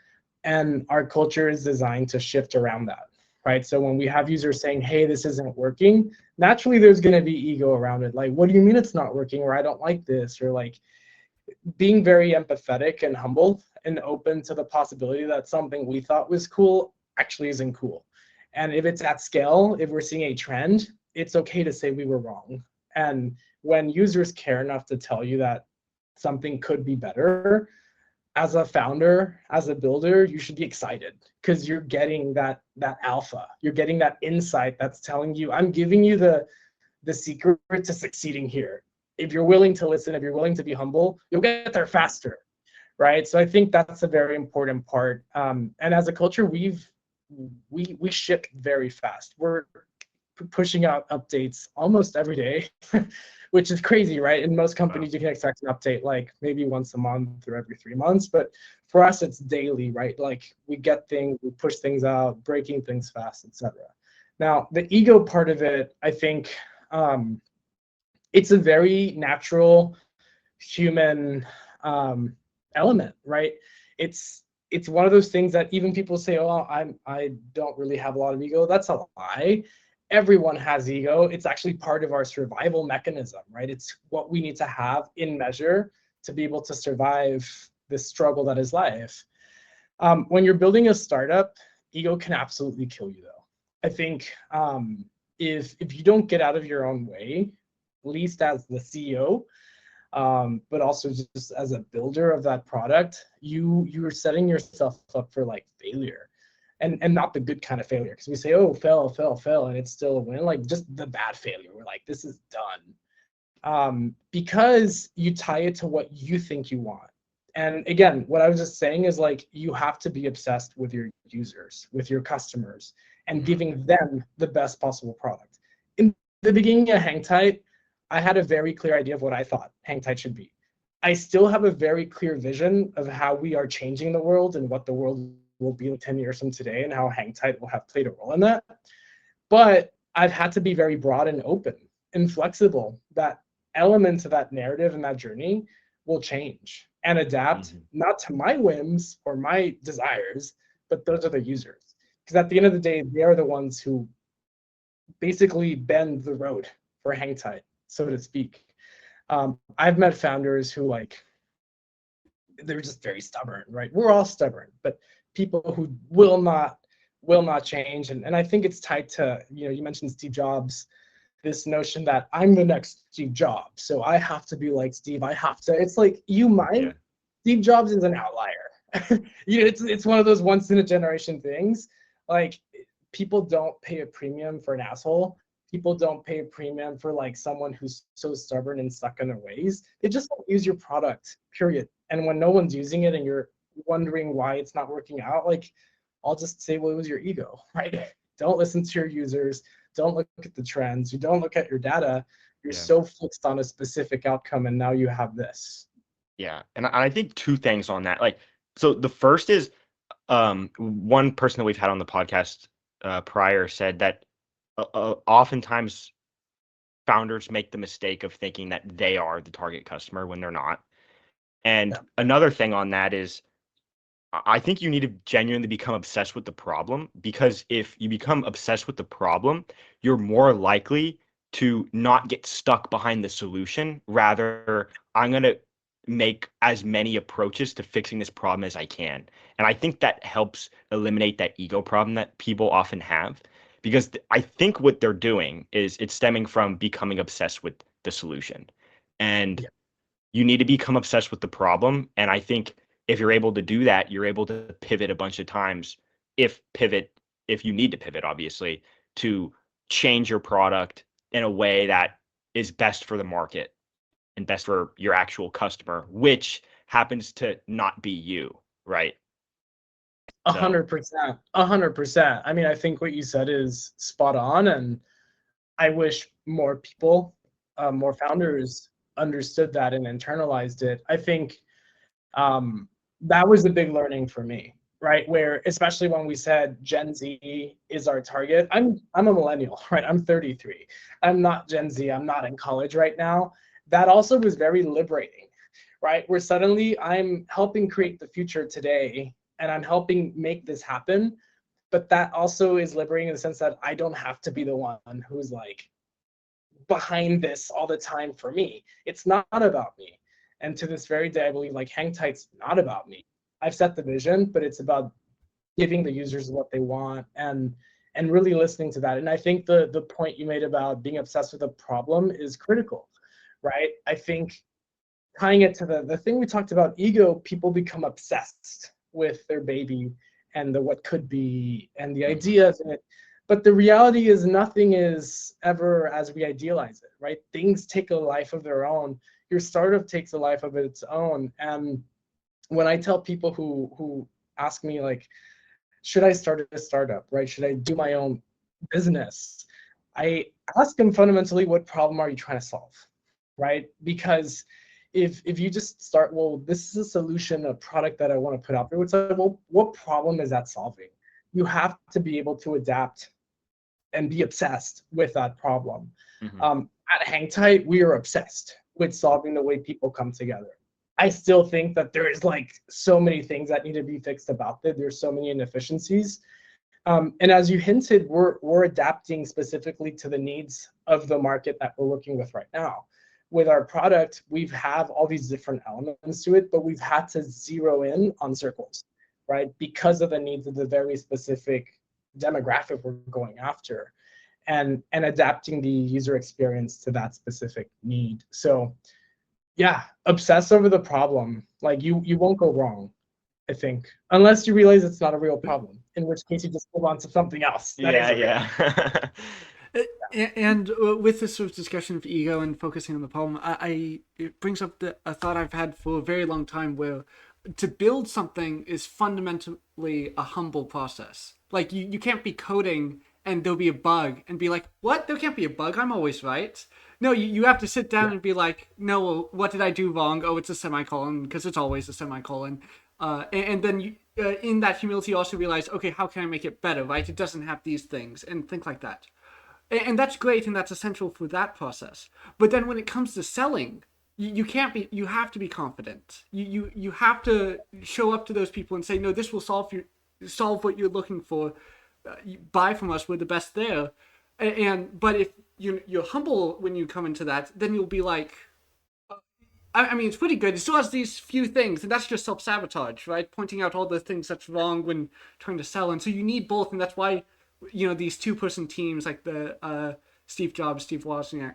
And our culture is designed to shift around that, right? So when we have users saying, hey, this isn't working, naturally there's going to be ego around it. Like, what do you mean it's not working? Or I don't like this. Or like being very empathetic and humble and open to the possibility that something we thought was cool actually isn't cool. And if it's at scale, if we're seeing a trend, it's okay to say we were wrong. And when users care enough to tell you that something could be better, as a founder, as a builder, you should be excited because you're getting that alpha. You're getting that insight that's telling you, I'm giving you the secret to succeeding here. If you're willing to listen, if you're willing to be humble, you'll get there faster, right? So I think that's a very important part. And as a culture, we ship very fast. We're pushing out updates almost every day, which is crazy, right? In most companies, you can expect an update like maybe once a month or every 3 months, but for us, it's daily, right? Like we get things, we push things out, breaking things fast, etc. Now, the ego part of it, I think it's a very natural human element, right? It's one of those things that even people say, oh, I don't really have a lot of ego. That's a lie. Everyone has ego. It's actually part of our survival mechanism, right? It's what we need to have in measure to be able to survive this struggle that is life. When you're building a startup, ego can absolutely kill you, though. I think if you don't get out of your own way, at least as the CEO, but also just as a builder of that product, you're setting yourself up for like failure. And not the good kind of failure, because we say, oh, fail, and it's still a win. Like just the bad failure. We're like, this is done. Because you tie it to what you think you want. And again, what I was just saying is like, you have to be obsessed with your users, with your customers, and giving them the best possible product. In the beginning of Hangtight, I had a very clear idea of what I thought Hangtight should be. I still have a very clear vision of how we are changing the world and what the world will be 10 years from today and how Hangtight will have played a role in that. But I've had to be very broad and open and flexible. That element of that narrative and that journey will change and adapt, not to my whims or my desires, but those are the users. Because at the end of the day, they are the ones who basically bend the road for Hangtight, so to speak. I've met founders who like, they're just very stubborn, right? We're all stubborn, but people who will not will not change. And I think it's tied to, you mentioned Steve Jobs, this notion that I'm the next Steve Jobs, so I have to be like Steve. It's like, you might. Yeah. Steve Jobs is an outlier. It's one of those once in a generation things. Like, people don't pay a premium for an asshole. People don't pay a premium for like someone who's so stubborn and stuck in their ways. They just don't use your product, period. And when no one's using it and you're wondering why it's not working out, like, I'll just say, well, it was your ego, right? Don't listen to your users. Don't look at the trends. You don't look at your data. You're so fixed on a specific outcome, and now you have this. Yeah, and I think two things on that. Like, so the first is, one person that we've had on the podcast prior said that oftentimes founders make the mistake of thinking that they are the target customer when they're not. And another thing on that is, I think you need to genuinely become obsessed with the problem, because if you become obsessed with the problem, you're more likely to not get stuck behind the solution. Rather, I'm going to make as many approaches to fixing this problem as I can. And I think that helps eliminate that ego problem that people often have, because I think what they're doing is it's stemming from becoming obsessed with the solution. And you need to become obsessed with the problem. And I think if you're able to do that, you're able to pivot a bunch of times, if you need to pivot, obviously, to change your product in a way that is best for the market and best for your actual customer, which happens to not be you, right? 100%. 100%. I mean, I think what you said is spot on. And I wish more people, more founders understood that and internalized it. I think that was a big learning for me, right? Where, especially when we said Gen Z is our target, I'm a millennial, right? I'm 33. I'm not Gen Z. I'm not in college right now. That also was very liberating, right? Where suddenly I'm helping create the future today and I'm helping make this happen. But that also is liberating in the sense that I don't have to be the one who's like behind this all the time for me. It's not about me. And to this very day, I believe like Hangtight's not about me. I've set the vision, but it's about giving the users what they want and really listening to that. And I think the point you made about being obsessed with a problem is critical, right? I think tying it to the thing we talked about, ego, people become obsessed with their baby and the what could be and the ideas in it. But the reality is nothing is ever as we idealize it, right? Things take a life of their own. Your startup takes a life of its own. And when I tell people who ask me like, should I start a startup, right? Should I do my own business? I ask them fundamentally, what problem are you trying to solve, right? Because if you just start, well, this is a solution, a product that I want to put out there, it's like, well, what problem is that solving? You have to be able to adapt and be obsessed with that problem. At Hangtight, we are obsessed with solving the way people come together. I still think that there is like so many things that need to be fixed about it. There's so many inefficiencies. And as you hinted, we're adapting specifically to the needs of the market that we're working with right now. With our product, we've have all these different elements to it, but we've had to zero in on circles, right? Because of the needs of the very specific demographic we're going after, and adapting the user experience to that specific need. So yeah, obsess over the problem. Like you won't go wrong, I think, unless you realize it's not a real problem, in which case you just move on to something else. And with this sort of discussion of ego and focusing on the problem, it brings up a thought I've had for a very long time, where to build something is fundamentally a humble process. Like you can't be coding and there'll be a bug and be like, what? There can't be a bug. I'm always right. No, you have to sit down and be like, no, well, what did I do wrong? Oh, it's a semicolon, because it's always a semicolon. And then you, in that humility, you also realize, okay, how can I make it better, right? It doesn't have these things, and think like that. And that's great, and that's essential for that process. But then when it comes to selling, you can't be, you have to be confident. You have to show up to those people and say, no, this will solve what you're looking for. Buy from us, we're the best there. But if you're humble when you come into that, then you'll be like, I mean, it's pretty good. It still has these few things, and that's just self-sabotage, right? Pointing out all the things that's wrong when trying to sell. And so you need both, and that's why, these two-person teams like the Steve Jobs, Steve Wozniak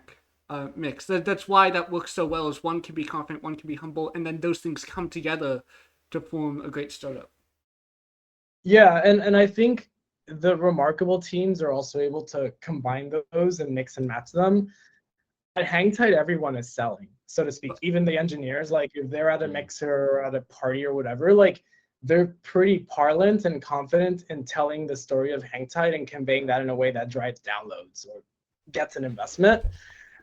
mix. That's why that works so well, is one can be confident, one can be humble, and then those things come together to form a great startup. Yeah, and I think the remarkable teams are also able to combine those and mix and match them. At Hangtight, everyone is selling, so to speak. Even the engineers, like if they're at a mixer or at a party or whatever, like they're pretty parlant and confident in telling the story of Hangtight and conveying that in a way that drives downloads or gets an investment.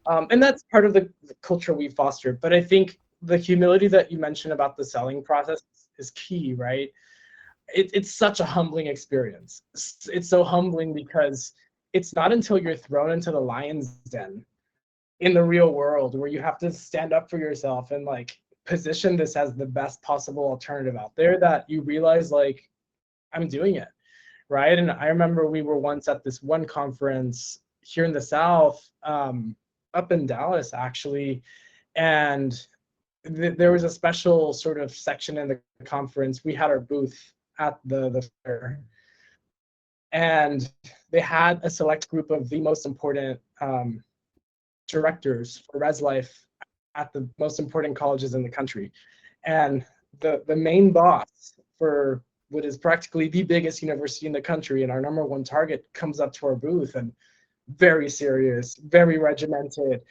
And that's part of the culture we fostered. But I think the humility that you mentioned about the selling process is key, right? It's such a humbling experience. It's so humbling because it's not until you're thrown into the lion's den in the real world where you have to stand up for yourself and like position this as the best possible alternative out there that you realize like I'm doing it, right? And I remember we were once at this one conference here in the South, up in Dallas actually, and there was a special sort of section in the conference. We had our booth at the fair, and they had a select group of the most important directors for Res Life at the most important colleges in the country. And the main boss for what is practically the biggest university in the country and our number one target comes up to our booth and very serious, very regimented.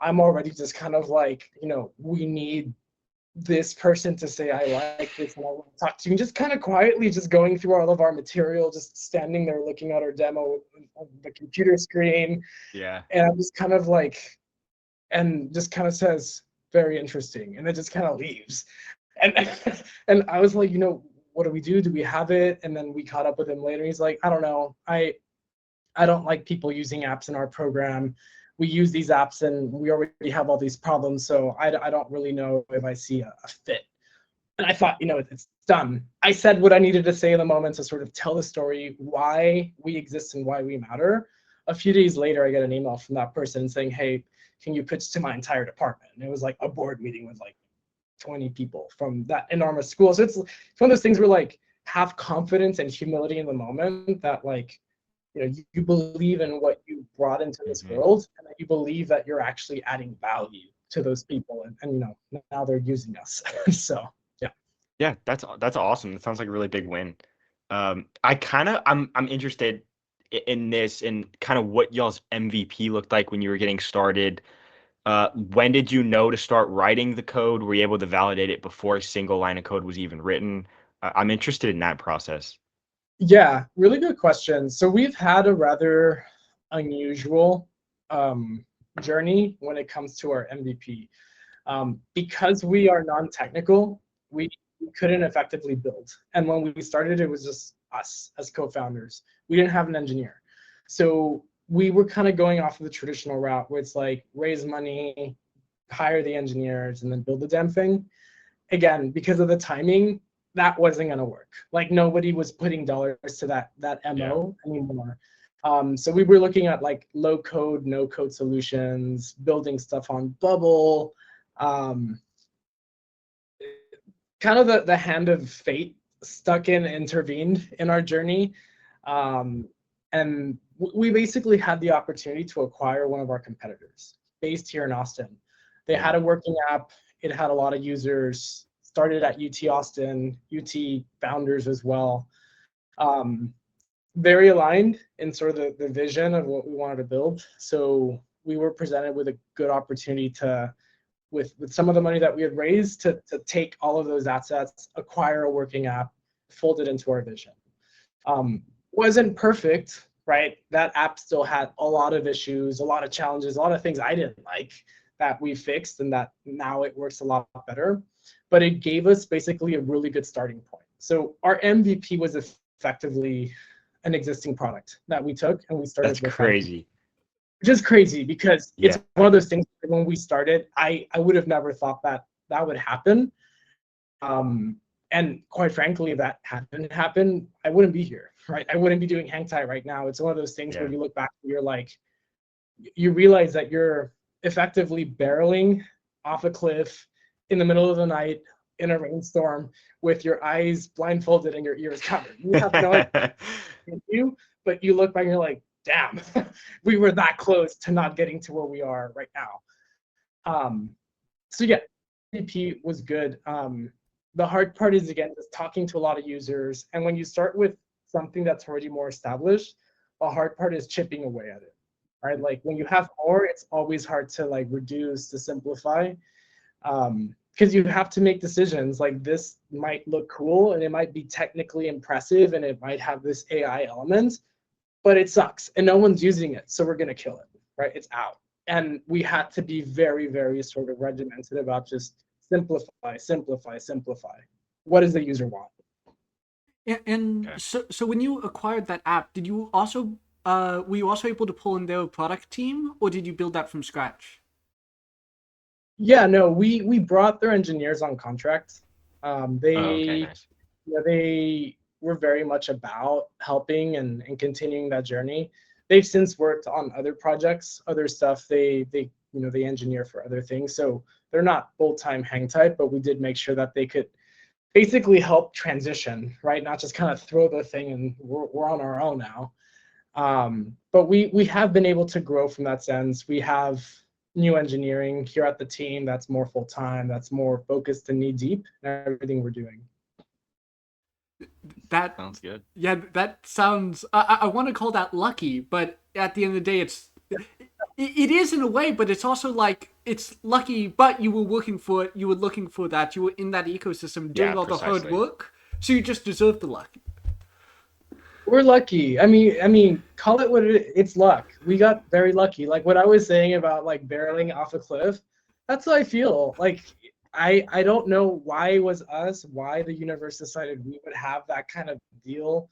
I'm already just kind of like, we need this person to say I like this and I want to talk to you, and just kind of quietly just going through all of our material, just standing there looking at our demo on the computer screen. Yeah. And I'm just kind of like, and just kind of says very interesting, and it just kind of leaves. And and I was like, what do we do? Do we have it? And then we caught up with him later. He's like, I don't know. I don't like people using apps in our program. We use these apps and we already have all these problems. So I don't really know if I see a fit. And I thought, it's done. I said what I needed to say in the moment to sort of tell the story, why we exist and why we matter. A few days later, I get an email from that person saying, hey, can you pitch to my entire department? And it was like a board meeting with like 20 people from that enormous school. So it's one of those things where like have confidence and humility in the moment that like, you believe in what you brought into this world, and that you believe that you're actually adding value to those people, and now they're using us. So yeah, that's awesome. That sounds like a really big win. I'm interested in this and kind of what y'all's MVP looked like when you were getting started. When did you know to start writing the code? Were you able to validate it before a single line of code was even written? I'm interested in that process. Yeah, really good question. So we've had a rather unusual journey when it comes to our MVP. Because we are non-technical, we couldn't effectively build. And when we started, it was just us as co-founders. We didn't have an engineer. So we were kind of going off of the traditional route where it's like raise money, hire the engineers, and then build the damn thing. Again, because of the timing, that wasn't going to work. Like nobody was putting dollars to that MO anymore. So we were looking at like low code, no code solutions, building stuff on Bubble. Kind of the hand of fate intervened in our journey. And we basically had the opportunity to acquire one of our competitors based here in Austin. They had a working app. It had a lot of users. Started at UT Austin, UT founders as well. Very aligned in sort of the vision of what we wanted to build. So we were presented with a good opportunity to, with some of the money that we had raised, to take all of those assets, acquire a working app, fold it into our vision. Wasn't perfect, right? That app still had a lot of issues, a lot of challenges, a lot of things I didn't like that we fixed and that now it works a lot better. But it gave us basically a really good starting point. So our MVP was effectively an existing product that we took and we started. That's crazy. Which is crazy because it's one of those things that when we started, I would have never thought that would happen. And quite frankly, if that hadn't happened, I wouldn't be here, right? I wouldn't be doing Hangtight right now. It's one of those things where you look back and you're like, you realize that you're effectively barreling off a cliff in the middle of the night in a rainstorm with your eyes blindfolded and your ears covered. You have no idea you, but you look back and you're like, damn, we were that close to not getting to where we are right now. So yeah, MVP was good. The hard part is, again, just talking to a lot of users. And when you start with something that's already more established, the hard part is chipping away at it, right? Like when you have more, it's always hard to like reduce, to simplify. Because you have to make decisions. Like this might look cool and it might be technically impressive and it might have this AI element, but it sucks and no one's using it. So we're going to kill it, right? It's out. And we had to be very, very sort of regimented about just simplify, simplify, simplify. What does the user want? And Okay. so when you acquired that app, did you also were you also able to pull in their product team, or did you build that from scratch? Yeah, no, we brought their engineers on contract. Oh, okay, nice. They were very much about helping and continuing that journey. They've since worked on other projects, other stuff. They engineer for other things. So they're not full-time Hangtight, but we did make sure that they could basically help transition, right? Not just kind of throw the thing and we're on our own now. But we have been able to grow from that sense. We have new engineering here at the team that's more full-time, that's more focused and knee-deep in everything we're doing. That Sounds good. Yeah, that sounds. I want to call that lucky, but at the end of the day, it is in a way, but it's also like it's lucky. But you were working for it. You were looking for that. You were in that ecosystem doing all the hard precisely. work. So you just deserve the luck. We're lucky. I mean, call it what it's luck. We got very lucky. Like what I was saying about like barreling off a cliff, that's how I feel. Like I don't know why it was us, why the universe decided we would have that kind of deal.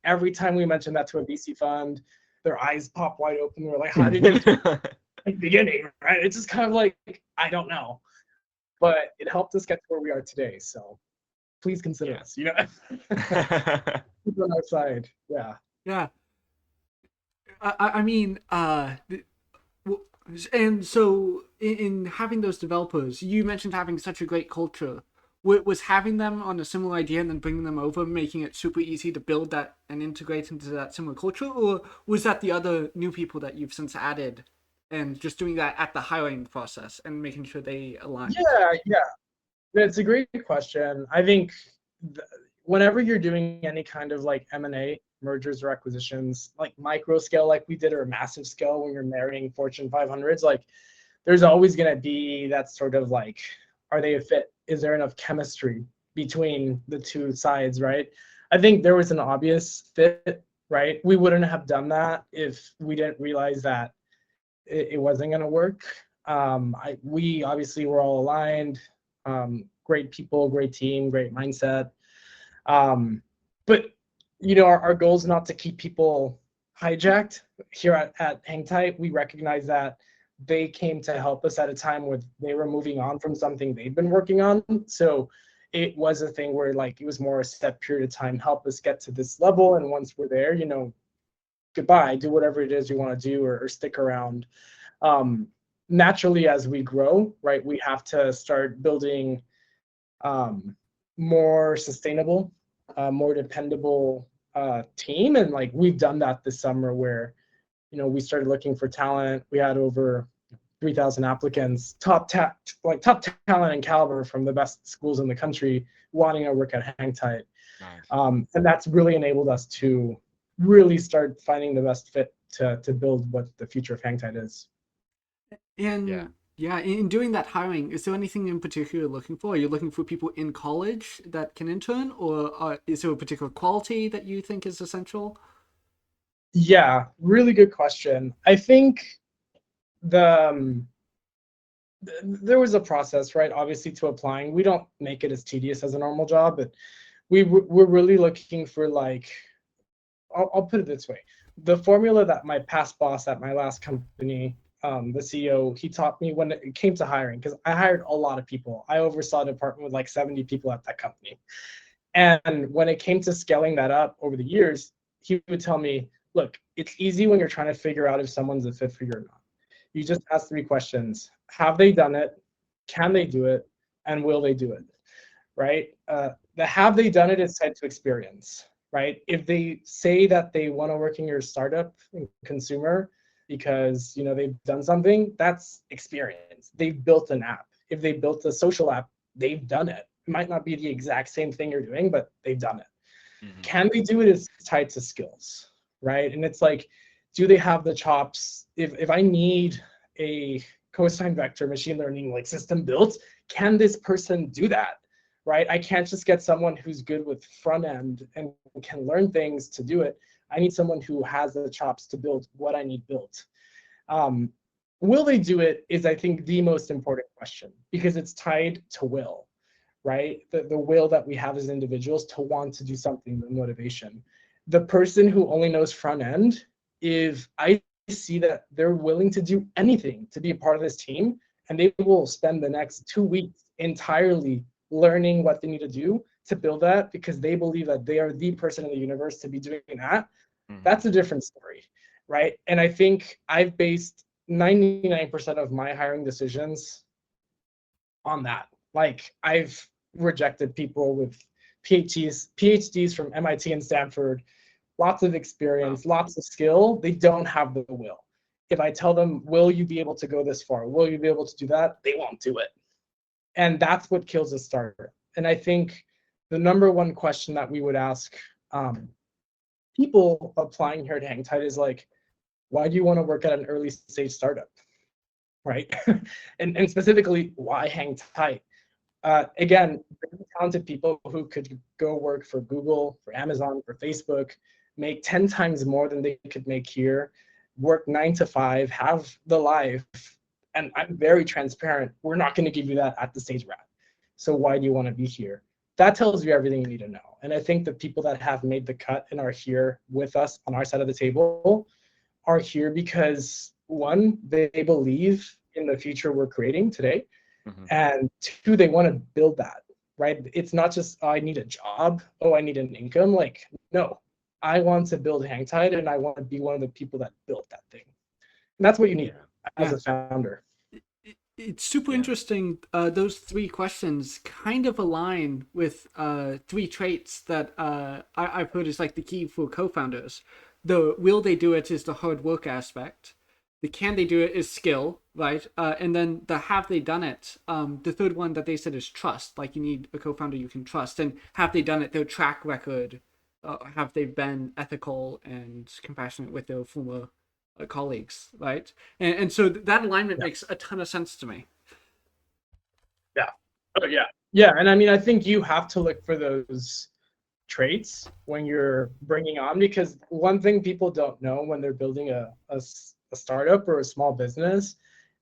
Every time we mention that to a VC fund, their eyes pop wide open. We're like, how did you do it in the beginning? Right? It's just kind of like, I don't know. But it helped us get to where we are today. So please consider us, you know. Keep on our side. Yeah. Yeah. I mean, and so in having those developers, you mentioned having such a great culture. Was having them on a similar idea and then bringing them over, making it super easy to build that and integrate into that similar culture, or was that the other new people that you've since added, and just doing that at the hiring process and making sure they align? Yeah. That's a great question. I think whenever you're doing any kind of like M&A, mergers or acquisitions, like micro scale like we did or massive scale when you're marrying Fortune 500s, like there's always going to be that sort of like, are they a fit? Is there enough chemistry between the two sides, right? I think there was an obvious fit, right? We wouldn't have done that if we didn't realize that it wasn't going to work. We obviously were all aligned. Great people, great team, great mindset. But our goal is not to keep people hijacked. Here at Hangtight, we recognize that they came to help us at a time where they were moving on from something they've been working on. So it was a thing where like it was more a step period of time, help us get to this level. And once we're there, goodbye, do whatever it is you want to do or stick around. Naturally, as we grow, right, we have to start building more sustainable, more dependable team. And like we've done that this summer where, we started looking for talent. We had over 3,000 applicants, top talent and caliber from the best schools in the country wanting to work at Hangtight. Nice. And that's really enabled us to really start finding the best fit to build what the future of Hangtight is. And yeah, in doing that hiring, is there anything in particular you're looking for? Are you looking for people in college that can intern, or is there a particular quality that you think is essential? Yeah, really good question. I think there was a process, right? Obviously, to applying. We don't make it as tedious as a normal job, but we're really looking for like, I'll put it this way. The formula that my past boss at my last company, the CEO, he taught me when it came to hiring, because I hired a lot of people. I oversaw a department with like 70 people at that company. And when it came to scaling that up over the years, he would tell me, look, it's easy when you're trying to figure out if someone's a fit for you or not. You just ask 3 questions. Have they done it? Can they do it? and will they do it, right? The have they done it is tied to experience, right? If they say that they want to work in your startup and consumer because they've done something, that's experience. They've built an app. If they built a social app, they've done it. It might not be the exact same thing you're doing, but they've done it. Can they do it is tied to skills, right? And it's like, do they have the chops? If I need a cosine vector machine learning like system built, can this person do that, right? I can't just get someone who's good with front end and can learn things to do it. I need someone who has the chops to build what I need built. Will they do it is, I think, the most important question, because it's tied to will, right? The will that we have as individuals to want to do something, the motivation. The person who only knows front end, if I see that they're willing to do anything to be a part of this team, and they will spend the next 2 weeks entirely learning what they need to do to build that because they believe that they are the person in the universe to be doing that, that's a different story, right? And I think I've based 99% of my hiring decisions on that. Like, I've rejected people with PhDs from MIT and Stanford, lots of experience, lots of skill. They don't have the will. If I tell them, will you be able to go this far? Will you be able to do that? They won't do it. And that's what kills a starter. And I think the number one question that we would ask people applying here at Hangtight is like, why do you want to work at an early stage startup, right? and specifically, why Hangtight? Again, very talented people who could go work for Google, for Amazon, for Facebook, make 10 times more than they could make here, work 9 to 5, have the life. And I'm very transparent. We're not going to give you that at the stage we're at. So why do you want to be here? That tells you everything you need to know. And I think the people that have made the cut and are here with us on our side of the table are here because, one, they believe in the future we're creating today. And two, they want to build that, right? It's not just, oh, I need a job. Oh, I need an income. Like, no, I want to build Hangtight and I want to be one of the people that built that thing. And that's what you need as a founder. It's super interesting. Those 3 questions kind of align with 3 traits that I've heard is like the key for co-founders. The will they do it is the hard work aspect. The can they do it is skill, right? And then the have they done it? The third one that they said is trust. Like, you need a co-founder you can trust. And have they done it? Their track record. Have they been ethical and compassionate with their former colleagues, right? And so that alignment makes a ton of sense to me. Yeah. Oh, yeah. And I mean, I think you have to look for those traits when you're bringing on, because one thing people don't know when they're building a startup or a small business,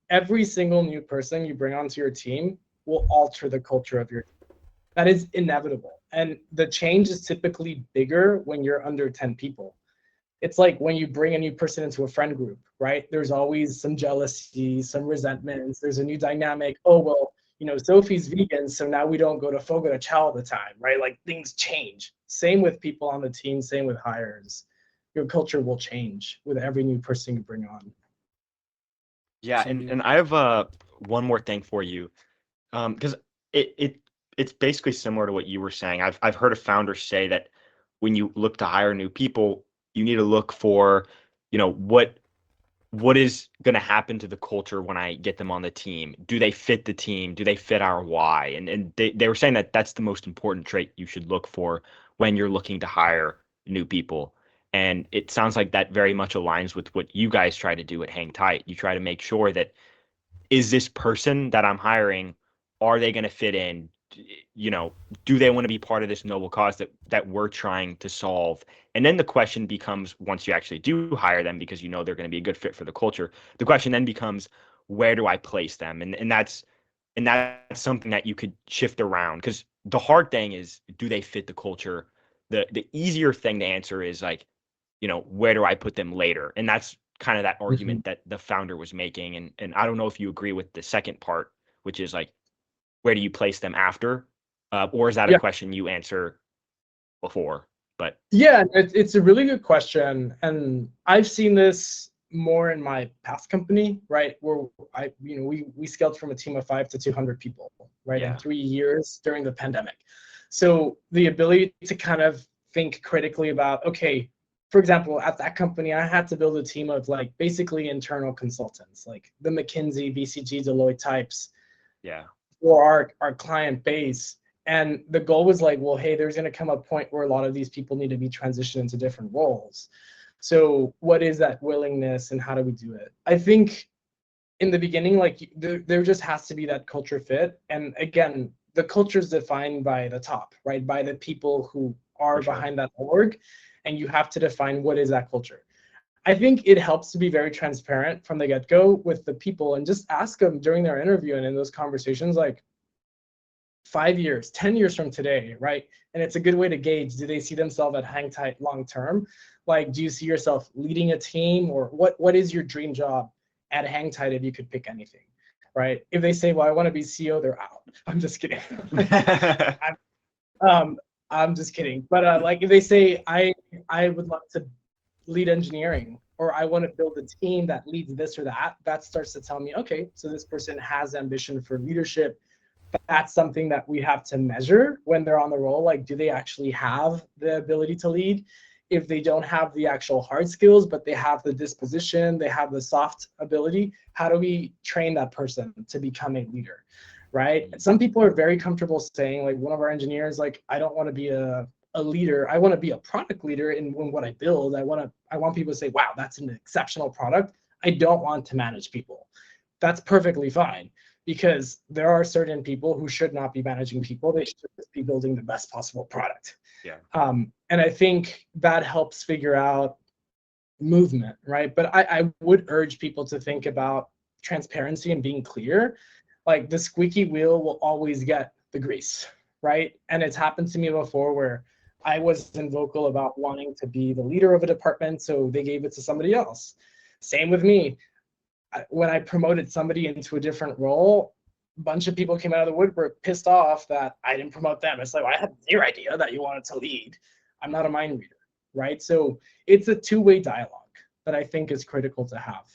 every single new person you bring onto your team will alter the culture of your team. That is inevitable. And the change is typically bigger when you're under 10 people. It's like when you bring a new person into a friend group, right? There's always some jealousy, some resentments. There's a new dynamic. Oh, well, Sophie's vegan, so now we don't go to Fogo de Chao all the time, right? Like, things change. Same with people on the team, same with hires. Your culture will change with every new person you bring on. Yeah, and I have one more thing for you, because it's basically similar to what you were saying. I've heard a founder say that when you look to hire new people, you need to look for, what is going to happen to the culture when I get them on the team? Do they fit the team? Do they fit our why? And they were saying that that's the most important trait you should look for when you're looking to hire new people. And it sounds like that very much aligns with what you guys try to do at Hangtight. You try to make sure that, is this person that I'm hiring, are they going to fit in? Do they want to be part of this noble cause that we're trying to solve? And then the question becomes, once you actually do hire them, because they're going to be a good fit for the culture, the question then becomes, where do I place them? And that's something that you could shift around, because the hard thing is, do they fit the culture? The easier thing to answer is like, where do I put them later? And that's kind of that argument that the founder was making. And I don't know if you agree with the second part, which is like, where do you place them after? Or is that a question you answer before? But yeah, it's a really good question. And I've seen this more in my past company, right? Where we scaled from a team of 5 to 200 people, right? Yeah. In 3 years during the pandemic. So the ability to kind of think critically about, okay, for example, at that company, I had to build a team of like basically internal consultants, like the McKinsey, BCG, Deloitte types Yeah. for our client base. And the goal was like, well, hey, there's going to come a point where a lot of these people need to be transitioned into different roles. So what is that willingness and how do we do it? I think in the beginning, like there just has to be that culture fit. And again, the culture is defined by the top, right? By the people who are behind that org. And you have to define what is that culture. I think it helps to be very transparent from the get-go with the people and just ask them during their interview and in those conversations, like 5 years, 10 years from today, right? And it's a good way to gauge, do they see themselves at Hangtight long term? Like, do you see yourself leading a team, or what is your dream job at Hangtight if you could pick anything, right? If they say, well, I want to be CEO, they're out. I'm just kidding. I'm just kidding. But like if they say, I would love to lead engineering, or I want to build a team that leads this or that, that starts to tell me, okay, so this person has ambition for leadership. That's something that we have to measure when they're on the role. Like, do they actually have the ability to lead? If they don't have the actual hard skills, but they have the disposition, they have the soft ability, how do we train that person to become a leader, right? Some people are very comfortable saying, like one of our engineers, like, I don't want to be a leader. I want to be a product leader in what I build. I want people to say, wow, that's an exceptional product. I don't want to manage people. That's perfectly fine, because there are certain people who should not be managing people. They should just be building the best possible product. Yeah. And I think that helps figure out movement, right? But I would urge people to think about transparency and being clear. Like the squeaky wheel will always get the grease, right? And it's happened to me before where I wasn't vocal about wanting to be the leader of a department, so they gave it to somebody else. Same with me. When I promoted somebody into a different role, a bunch of people came out of the woodwork pissed off that I didn't promote them. It's like, well, I had your idea that you wanted to lead. I'm not a mind reader, right? So it's a two-way dialogue that I think is critical to have.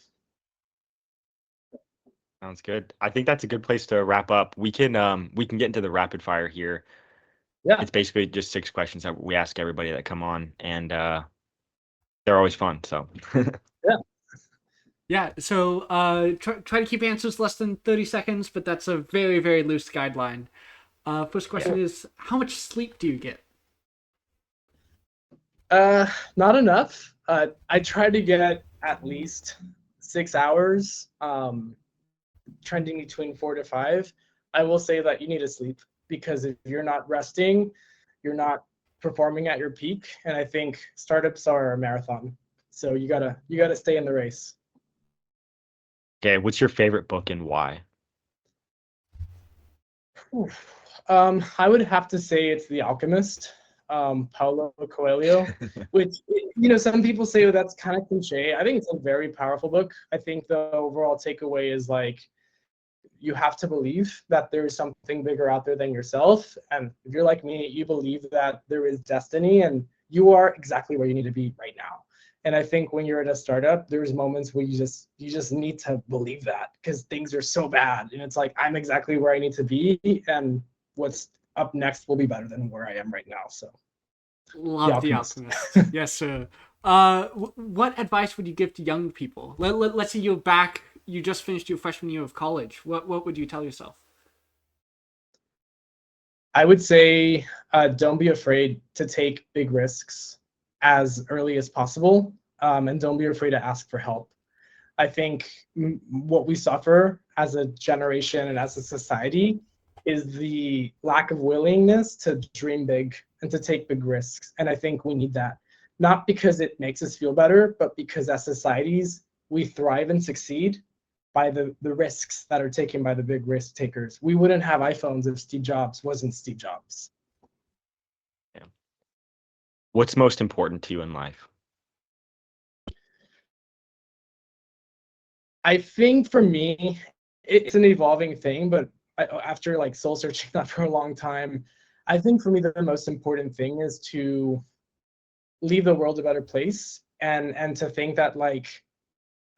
Sounds good. I think that's a good place to wrap up. We can get into the rapid fire here. Yeah. It's basically just 6 questions that we ask everybody that come on, and they're always fun. So Yeah. Yeah, so try to keep answers less than 30 seconds, but that's a very, very loose guideline. First question is, how much sleep do you get? Not enough. I try to get at least 6 hours, trending between 4 to 5. I will say that you need to sleep, because if you're not resting, you're not performing at your peak. And I think startups are a marathon, so you gotta stay in the race. okay, what's your favorite book and why? I would have to say it's The Alchemist, Paulo Coelho, which, some people say, oh, that's kind of cliche. I think it's a very powerful book. I think the overall takeaway is like, you have to believe that there is something bigger out there than yourself. And if you're like me, you believe that there is destiny and you are exactly where you need to be right now. And I think when you're at a startup, there's moments where you just need to believe that, because things are so bad. And it's like, I'm exactly where I need to be, and what's up next will be better than where I am right now. So Love The Alchemist. Yes, sir. What advice would you give to young people? Let's say you just finished your freshman year of college. What would you tell yourself? I would say, don't be afraid to take big risks as early as possible, and don't be afraid to ask for help. I think what we suffer as a generation and as a society is the lack of willingness to dream big and to take big risks. And I think we need that, not because it makes us feel better, but because as societies, we thrive and succeed by the risks that are taken by the big risk takers. We wouldn't have iPhones if Steve Jobs wasn't Steve Jobs. Yeah. What's most important to you in life? I think for me, it's an evolving thing, but after like soul searching that for a long time, I think for me the most important thing is to leave the world a better place, and to think that like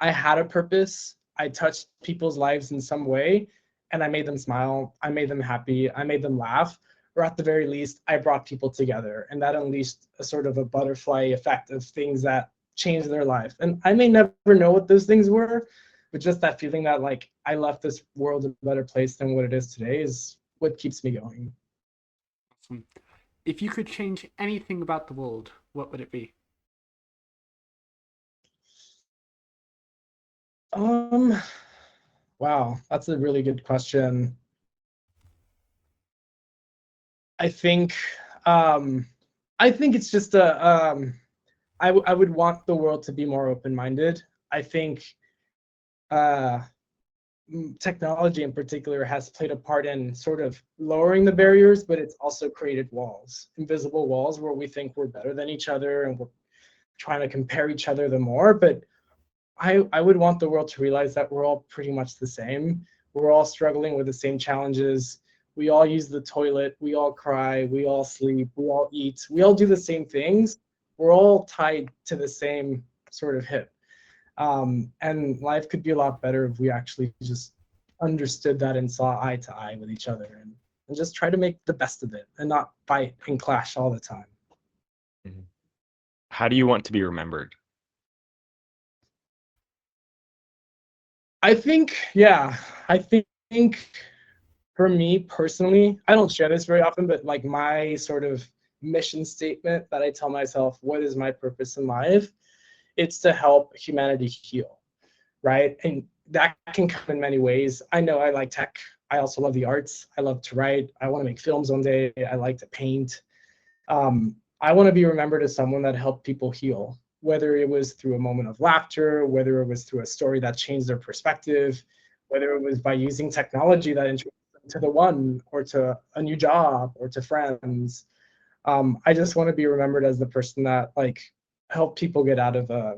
I had a purpose. I touched people's lives in some way, and I made them smile. I made them happy. I made them laugh. Or at the very least, I brought people together, and that unleashed a sort of a butterfly effect of things that changed their life. And I may never know what those things were, but just that feeling that like I left this world a better place than what it is today is what keeps me going. Awesome. If you could change anything about the world, what would it be? Wow, that's a really good question. I think it's just I would want the world to be more open-minded. I think uh, technology in particular has played a part in sort of lowering the barriers, but it's also created walls, invisible walls where we think we're better than each other and we're trying to compare each other the more. But I would want the world to realize that we're all pretty much the same. We're all struggling with the same challenges. We all use the toilet. We all cry. We all sleep. We all eat. We all do the same things. We're all tied to the same sort of hip. And life could be a lot better if we actually just understood that and saw eye to eye with each other and just try to make the best of it and not fight and clash all the time. How do you want to be remembered? I think for me personally, I don't share this very often, but like my sort of mission statement that I tell myself, what is my purpose in life? It's to help humanity heal, right? And that can come in many ways. I know I like tech. I also love the arts. I love to write. I want to make films one day. I like to paint. I want to be remembered as someone that helped people heal, whether it was through a moment of laughter, whether it was through a story that changed their perspective, whether it was by using technology that introduced them to the one or to a new job or to friends. I just want to be remembered as the person that like helped people get out of a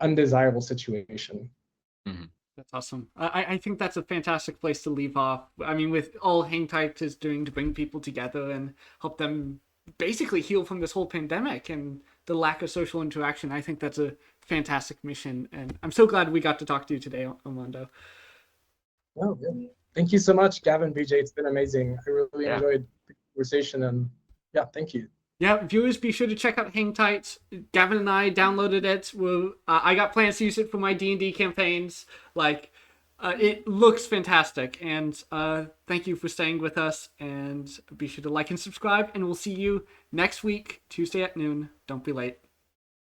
undesirable situation. Mm-hmm. That's awesome. I think that's a fantastic place to leave off. I mean, with all Hangtight is doing to bring people together and help them basically heal from this whole pandemic and the lack of social interaction, I think that's a fantastic mission. And I'm so glad we got to talk to you today, Armando. Oh, yeah. Thank you so much, Gavin, BJ. It's been amazing. I really enjoyed the conversation, and yeah, thank you. Yeah, viewers, be sure to check out Hangtight. Gavin and I downloaded it. I got plans to use it for my D&D campaigns. It looks fantastic. And thank you for staying with us. And be sure to like and subscribe. And we'll see you next week, Tuesday at noon. Don't be late.